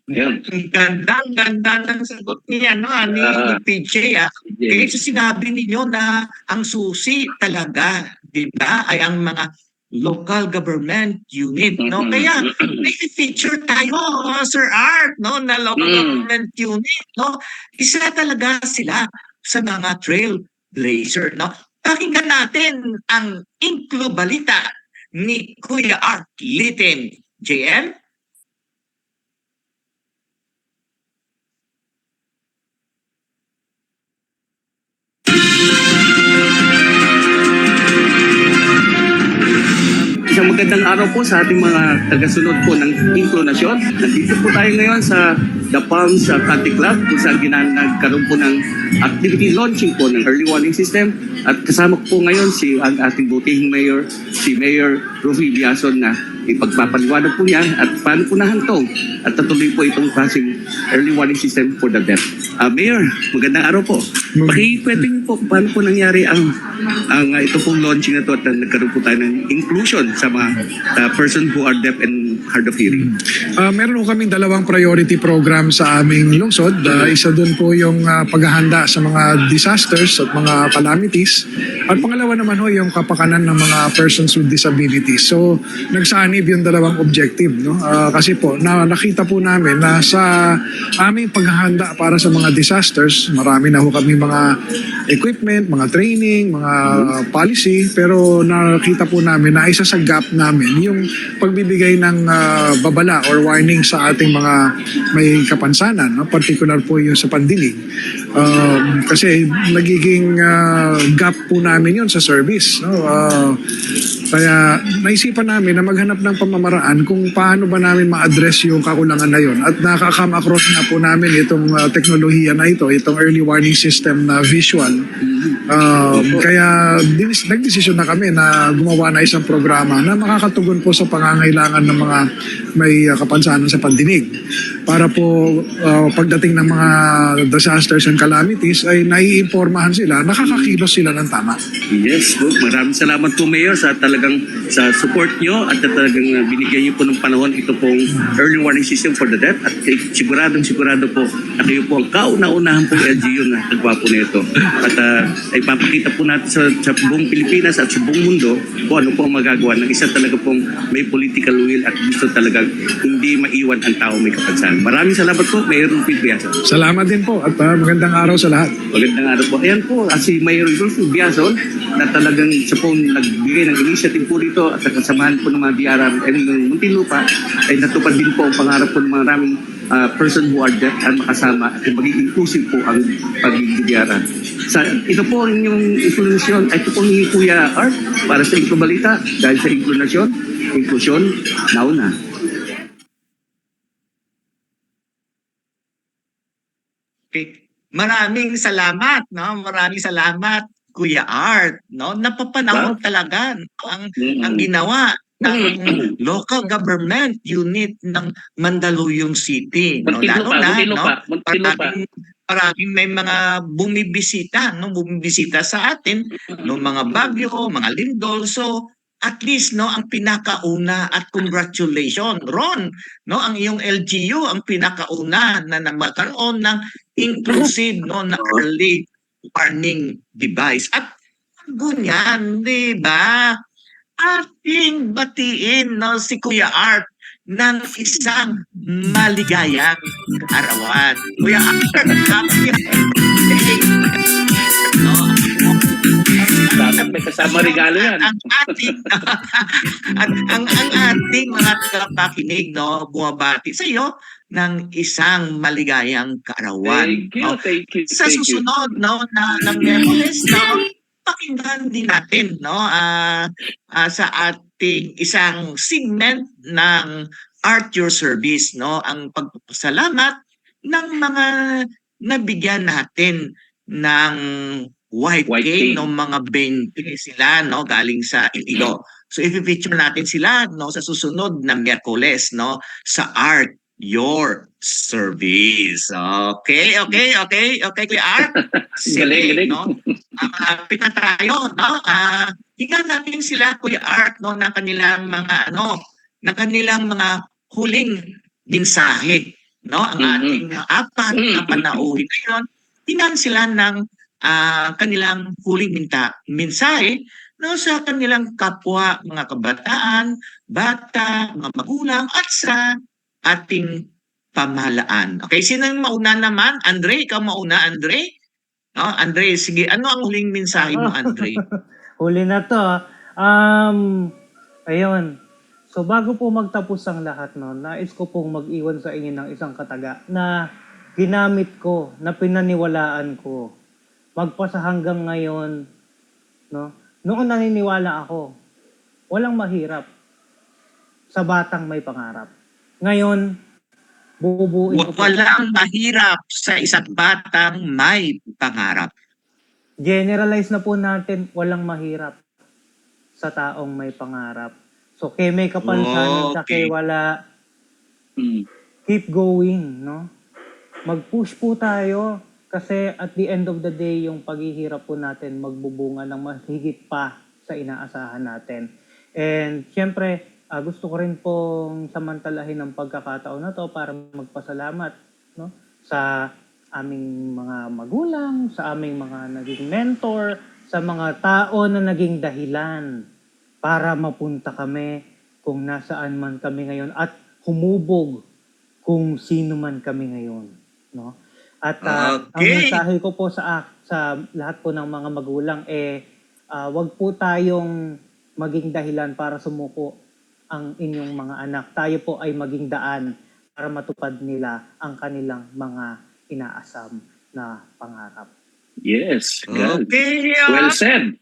S2: Yun.
S1: Ganda ng sagot niya, no, ni PJ. Kaya sinabi ninyo na ang susi talaga, di ba, ay ang mga local government unit, no? Kaya may feature tayo, Sir Art, no, na local government unit, no? Isa talaga sila sa mga trailblazer, no? Pakinggan natin ang Inklo Balita ni Kuya Art Litin. JM?
S2: Isang magandang araw po sa ating mga tagasunod po ng Inclonasyon. Nandito po tayo ngayon sa The Palms Country Club kung saan nagkaroon po ng activity launching po ng early warning system. At kasama ko po ngayon ang ating butihing mayor, si Mayor Rufi Biason na ipagpapaliwanag po niya at paano po nahantong at natuloy po itong klaseng early warning system for the deaf. Mayor, magandang araw po. Pakikwento niyo po paano po nangyari ang ito pong launching na to at nagkaroon po tayo ng inclusion sa mga person who are deaf and
S7: hard of hearing?
S8: Meron po kaming dalawang priority program sa aming lungsod. Isa doon po yung paghahanda sa mga disasters at mga calamities. At pangalawa naman ho yung kapakanan ng mga persons with disabilities. So nagsanib yung dalawang objective. No? Kasi po nakita po namin na sa aming paghahanda para sa mga disasters, marami na ho kami mga equipment, mga training, mga policy. Pero nakita po namin na isa sa gap namin yung pagbibigay ng babala or warning sa ating mga may kapansanan, no? Particular po yung sa pandinig. Kasi nagiging gap po namin yun sa service. No? Kaya naisipan namin na maghanap ng pamamaraan kung paano ba namin ma-address yung kakulangan na yun. At nakakam across nga po namin itong teknolohiya na ito, itong early warning system na visual. Kaya nagdesisyon na kami na gumawa na isang programa na makakatugon po sa pangangailangan ng mga may kapansanan sa pandinig. Para po pagdating ng mga disasters and calamities ay naiimpormahan sila, nakakakilos sila ng tama.
S7: Yes po, maraming salamat po Mayor sa support nyo at talagang binigyan nyo po ng panahon ito pong early warning system for the deaf at sigurado po na kayo po ang kauna-unahan pong LGU na nagwa po nito. At ay papakita po natin sa buong Pilipinas at sa buong mundo kung ano po ang magagawa ng isa talaga pong may political will at gusto talaga hindi maiwan ang tao may kapansanan. Maraming salamat po, Mayor Rufil Biason.
S8: Salamat din po at magandang araw sa lahat.
S7: Magandang araw po. Ayan po, si Mayor Rufil Biason na talagang siya po nagbigay ng initiative po dito at kasamahan po ng mga DRR and ng Muntinlupa ay natupad din po ang pangarap po ng mga maraming person who are deaf at makasama at magiging inclusive po ang pagiging DRR. Ito po rin yung inklusyon, ito po ni Kuya Art para sa Inklubalita dahil sa inklusyon, nauna.
S1: Okay. Maraming salamat, no? Maraming salamat, Kuya Art, no? Napapanahon talaga ang ginawa ng local government unit ng Mandaluyong City, no? Lalo na, no? Maraming may mga bumibisita, no? Bumibisita sa atin, no? Mga bagyo, mga lindol. So, at least, no, ang pinakauna at congratulations, Ron, no, ang iyong LGU ang pinakauna na magkaroon ng inclusive, no, na early warning device. At ganyan, di ba? Ating batiin, no, si Kuya Art ng isang maligayang arawan. Kuya Art, happy birthday. No,
S2: Dapat may kasama regalo yan.
S1: ang ating mga tagapakinig, no, bumabati sa iyo ng isang maligayang kaarawan. No? Sa susunod, no, ng Miyerkules, no, pakinggan din natin, no, sa ating isang segment ng Art Your Service, no, ang pagpapasalamat ng mga nabigyan natin ng White Cane, no, mga 20 sila, no, galing sa Iloilo. So i-feature natin sila, no, sa susunod na Miyerkules, no, sa Art Your Service. Okay, Kuya Art.
S2: Galing.
S1: No? Kapit na tayo, no? Tingnan natin sila, Kuya Art, no, ng kanilang mga ng kanilang mga huling mensahe, no? Ang ating apat na panauhin ngayon, tingnan sila ng kanilang huling mensahe, no, sa kanilang kapwa, mga kabataan, bata, mga magulang, at sa ating pamahalaan. Okay, sino yung mauna naman? Andre, ikaw mauna, Andre? No, Andre, sige, ano ang huling mensahe mo, Andre?
S5: Huli na to. Ayun. So bago po magtapos ang lahat, no, nais ko pong mag-iwan sa inyo ng isang kataga na ginamit ko, na pinaniwalaan ko. Magpasa hanggang ngayon, no? Noon naniniwala ako, walang mahirap sa batang may pangarap. Ngayon, bubuuin ko.
S1: Walang mahirap sa isang batang may pangarap.
S5: Generalize na po natin, walang mahirap sa taong may pangarap. So, kay may kapansanan, sa kay wala, keep going, no? Mag-push po tayo. Kasi at the end of the day, yung paghihirap po natin magbubunga ng mahigit pa sa inaasahan natin. And syempre, gusto ko rin pong samantalahin ang pagkakataon na to para magpasalamat, no, sa aming mga magulang, sa aming mga naging mentor, sa mga tao na naging dahilan para mapunta kami kung nasaan man kami ngayon at humubog kung sino man kami ngayon, no? At ang
S1: Okay.
S5: mensahe ko po sa lahat po ng mga magulang wag po tayong maging dahilan para sumuko ang inyong mga anak. Tayo po ay maging daan para matupad nila ang kanilang mga inaasam na pangarap.
S2: Yes, good.
S1: Okay,
S2: Well said.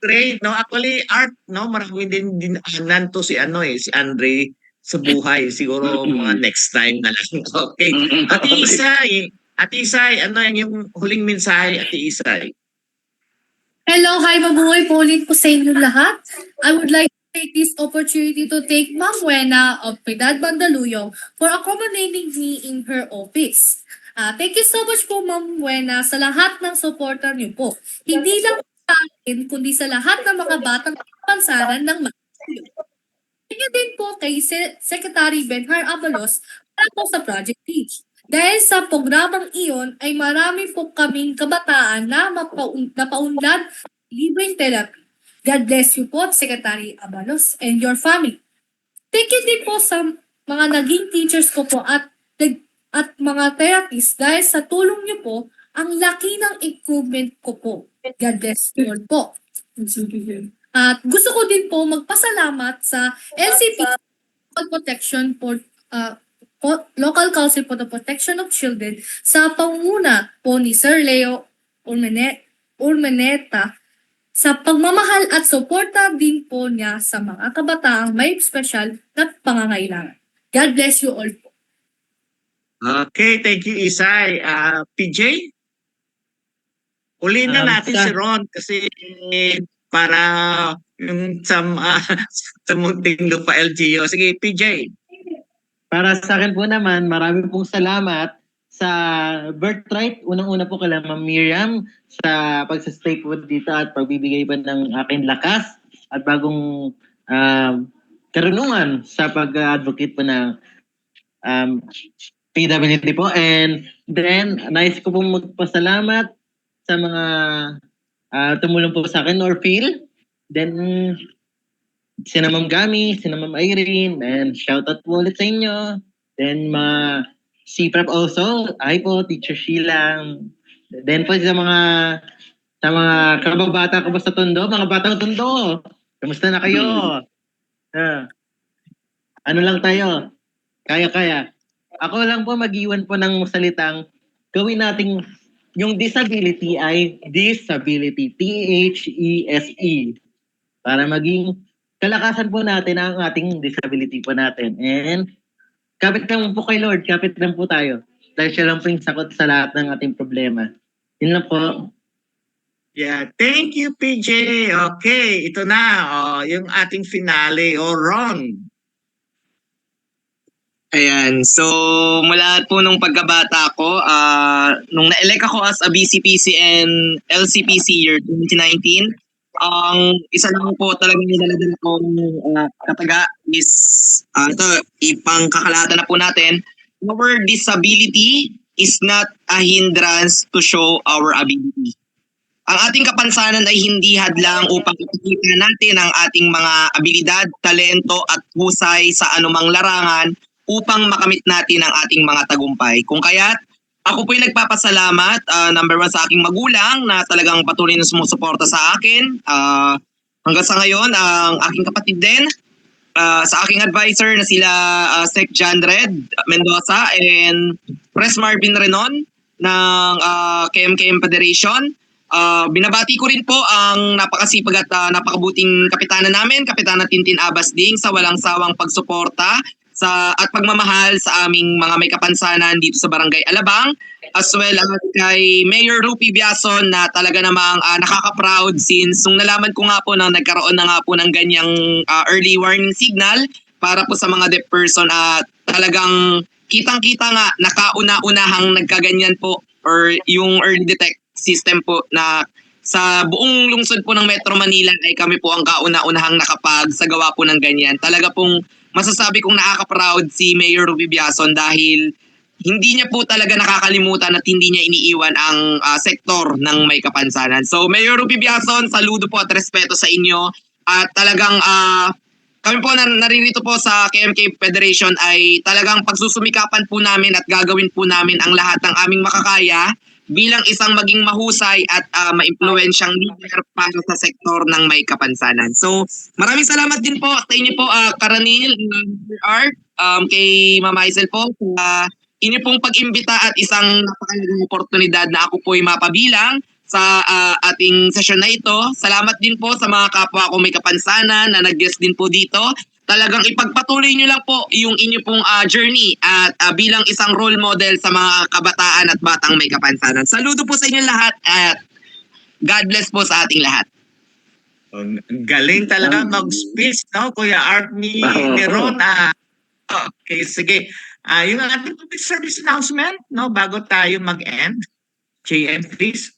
S1: great. No, actually, Art, no, marami din dinaanan to si si Andre sa buhay. Siguro mga next time na lang. Okay. Ate Isay, ano yung huling mensahe, Ate Isay?
S3: Hello, hi, mabuhay po ulit po sa inyo lahat. I would like to take this opportunity to thank Ma'am Wena of Piedad Mandaluyong for accommodating me in her office. Thank you so much po, Ma'am Wena, sa lahat ng supporter niyo po. Hindi lang sa akin, kundi sa lahat ng mga batang pansanan ng Mandaluyong. Thank you din po kay Secretary Benhar Abalos para po sa Project Teach. Dahil sa programang iyon ay marami po kaming kabataan na napaunlad libreng therapy. God bless you po, Secretary Abalos and your family. Thank you din po sa mga naging teachers ko po at mga therapists dahil sa tulong niyo po, ang laki ng improvement ko po. God bless you all po. At gusto ko din po magpasalamat sa LCP Protection for Local Council for the Protection of Children sa pangunguna po ni Sir Leo Urmeneta sa pagmamahal at suporta din po niya sa mga kabataang may special na pangangailangan. God bless you all po.
S1: Okay, thank you, Isay. PJ? Uli na natin si Ron kasi para yung sa Muntinlupa LGU. Sige, PJ.
S4: Para sa akin po naman, marami pong salamat sa Birthright. Unang-una po kay Ma'am Miriam sa pagsastay po dito at pagbibigay pa ng aking lakas at bagong karunungan sa pag-advocate po ng PWD po. And then, nais ko pong magpasalamat sa mga tumulong po sa akin or feel. Then, sina Ma'am Gami, sina Ma'am Irene, and shoutout po ulit sa inyo. Then, si Prep also, hi po, Teacher Sheila. Then po sa mga kababata ko ba sa Tondo, mga batang Tondo, kamusta na kayo? Ano lang tayo? Kaya. Ako lang po mag-iwan po ng salitang gawin nating yung disability ay disability, T-H-E-S-E, para maging kalakasan po natin ang ating disability po natin. And kapit lang po kay Lord, kapit lang po tayo. Dahil siya lang po yung sakot sa lahat ng ating problema. Yun lang po.
S1: Yeah, thank you, PJ. Okay, ito na yung ating finale. Ron.
S6: Ayan, so mula po nung pagkabata ko, nung na-elect ako as a BCPC and LCPC year 2019, ang isa lang po talagang nilaladala kong kataga is, ito, ipangkakalatan na po natin, our disability is not a hindrance to show our ability. Ang ating kapansanan ay hindi hadlang upang ipakita natin ang ating mga abilidad, talento at husay sa anumang larangan upang makamit natin ang ating mga tagumpay. Kung kaya't ako po'y nagpapasalamat, number one sa aking magulang na talagang patuloy na sumusuporta sa akin. Hanggang sa ngayon, ang aking kapatid din, sa aking advisor na sila Sec John Red Mendoza and Pres Marvin Renon ng KMKM Federation. Binabati ko rin po ang napakasipag at napakabuting kapitana namin, Kapitana Tintin Abasding, sa walang sawang pagsuporta at pagmamahal sa aming mga may kapansanan dito sa Barangay Alabang, as well as kay Mayor Rupi Biason na talaga namang nakaka-proud since nung nalaman ko nga po na nagkaroon na nga po ng ganyang early warning signal para po sa mga deaf person at talagang kitang-kita nga nakauna-unahang nagkaganyan po or yung early detect system po na sa buong lungsod po ng Metro Manila ay kami po ang kauna-unahang nakapagsagawa po ng ganyan. Talaga pong masasabi kong nakaka-proud si Mayor Ruby Biazon dahil hindi niya po talaga nakakalimutan at hindi niya iniiwan ang sektor ng may kapansanan. So Mayor Ruby Biazon, saludo po at respeto sa inyo. At talagang kami po naririto po sa KMK Federation ay talagang pagsusumikapan po namin at gagawin po namin ang lahat ng aming makakaya bilang isang maging mahusay at maimpluwensyang leader para sa sektor ng may kapansanan. So, maraming salamat din po sa inyo po, Karanil, Art, kay Mama Isel po, sa inyo pong pag-imbita at isang napakalagang oportunidad na ako po ay mapabilang sa ating session na ito. Salamat din po sa mga kapwa ko may kapansanan na nag-guest din po dito. Talagang ipagpatuloy nyo lang po yung inyo pong journey at bilang isang role model sa mga kabataan at batang may kapansanan. Saludo po sa inyo lahat at God bless po sa ating lahat.
S1: Ang galing talaga mag-speech, no? Kuya Art ni Ron. Okay, sige. Yung ating public service announcement, no? Bago tayo mag-end. JM, please.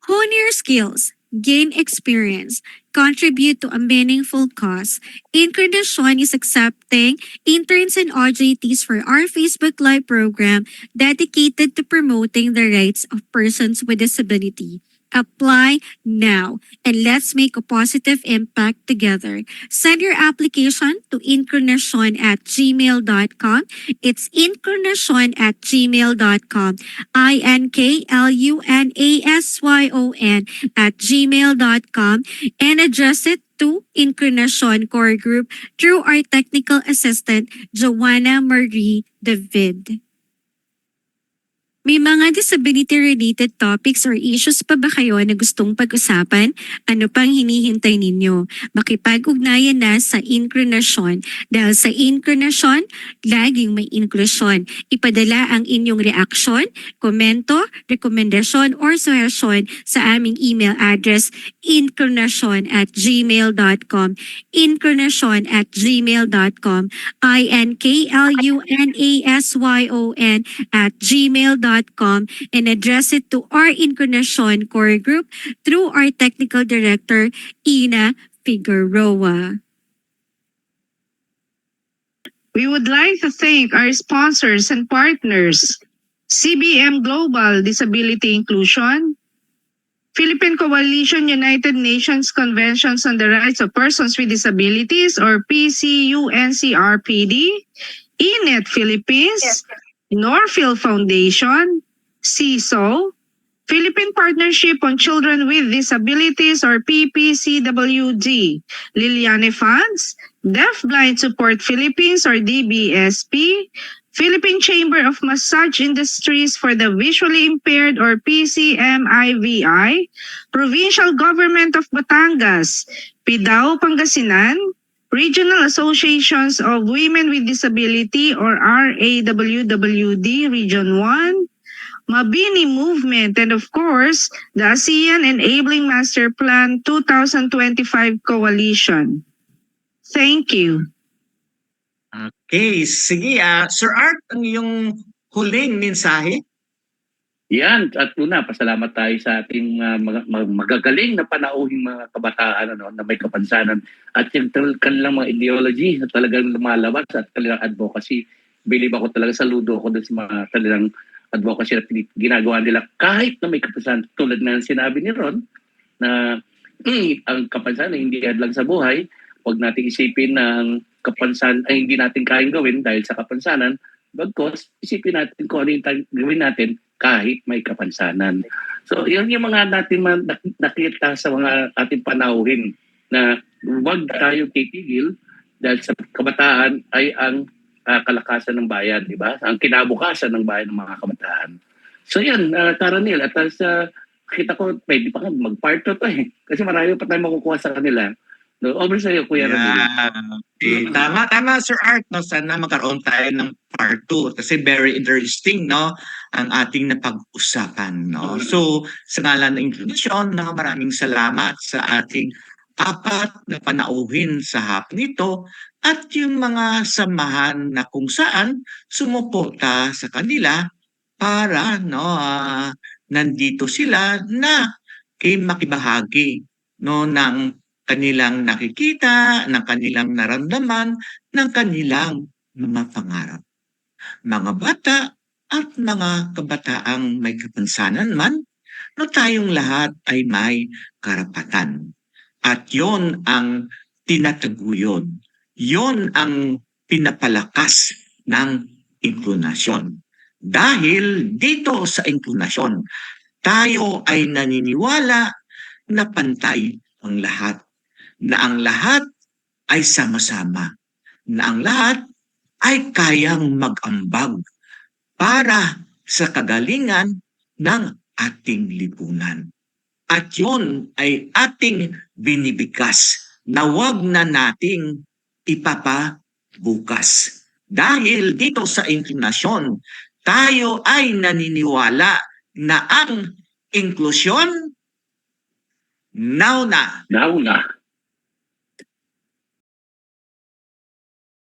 S9: Hone your skills, gain experience, contribute to a meaningful cause. Incarnation is accepting interns and OJTs for our Facebook Live program dedicated to promoting the rights of persons with disability. Apply now and let's make a positive impact together. Send your application to incarnation@gmail.com. It's incarnation@gmail.com. INKLUNASYON@gmail.com and address it to Incarnation Core Group through our technical assistant, Joanna Marie David. May mga disability-related topics or issues pa ba kayo na gustong pag-usapan? Ano pang hinihintay ninyo? Makipag-ugnayan na sa Incarnation dahil sa Incarnation, laging may inklusyon. Ipadala ang inyong reaksyon, komento, rekomendasyon, or suggestion sa aming email address incarnation@gmail.com incarnation@gmail.com INKLUNASYON@gmail.com and address it to our Incarnation Core Group through our Technical Director, Ina Figueroa.
S10: We would like to thank our sponsors and partners, CBM Global Disability Inclusion, Philippine Coalition United Nations Conventions on the Rights of Persons with Disabilities or PCUNCRPD, INET Philippines, Norfield Foundation, CISO, Philippine Partnership on Children with Disabilities or PPCWD, Liliane Funds, Deafblind Support Philippines or DBSP, Philippine Chamber of Massage Industries for the Visually Impaired or PCMIVI, Provincial Government of Batangas, PIDAO Pangasinan, Regional Associations of Women with Disability or RAWWD Region 1, Mabini Movement, and of course, the ASEAN Enabling Master Plan 2025 Coalition. Thank you.
S1: Okay, sige. Sir Art, ang iyong huling mensahe?
S2: Yan, at una, pasalamat tayo sa ating magagaling na panauhing mga kabataan na may kapansanan at yung kanilang mga ideology na talagang lumalabas at kanilang advocacy. Believe ako talaga, saludo ako dun sa mga kanilang advocacy na ginagawa nila kahit na may kapansanan. Tulad na sinabi ni Ron na ang kapansanan ay hindi hadlang sa buhay. Huwag natin isipin na ang kapansanan ay hindi natin kayang gawin dahil sa kapansanan. Bagkos, isipin natin kung ano yung gawin natin kahit may kapansanan. So, yun yung mga natin nakita sa mga ating panauhin na huwag tayo titigil dahil sa kabataan ay ang kalakasan ng bayan, di ba? Ang kinabukasan ng bayan ng mga kabataan. So, yan, Karanil, at kita ko, pwede pa mag-part 2 to eh. Kasi marami pa tayo makukuha sa kanila. No, over sa iyo, Kuya Ramil.
S1: Okay. Tama, Sir Art. No? Sana magkaroon tayo ng part 2 kasi very interesting, no, ang ating napag-usapan. No? So, sa ngalan ng inklusyon, maraming salamat sa ating apat na panauhin sa hapon nito at yung mga samahan na kung saan sumuporta sa kanila para nandito sila na makibahagi ng kanilang nakikita, ng kanilang naramdaman, ng kanilang mga pangarap. Mga bata at mga kabataang may kapansanan man, tayong lahat ay may karapatan. At yon ang tinataguyod. Yon ang pinapalakas ng inklinasyon. Dahil dito sa inklinasyon, tayo ay naniniwala na pantay ang lahat. Na ang lahat ay sama-sama. Na ang lahat ay kayang mag-ambag para sa kagalingan ng ating lipunan. At yun ay ating binibigkas na wag na nating ipapabukas. Dahil dito sa inklinasyon, tayo ay naniniwala na ang inklusyon now na.
S2: Now na.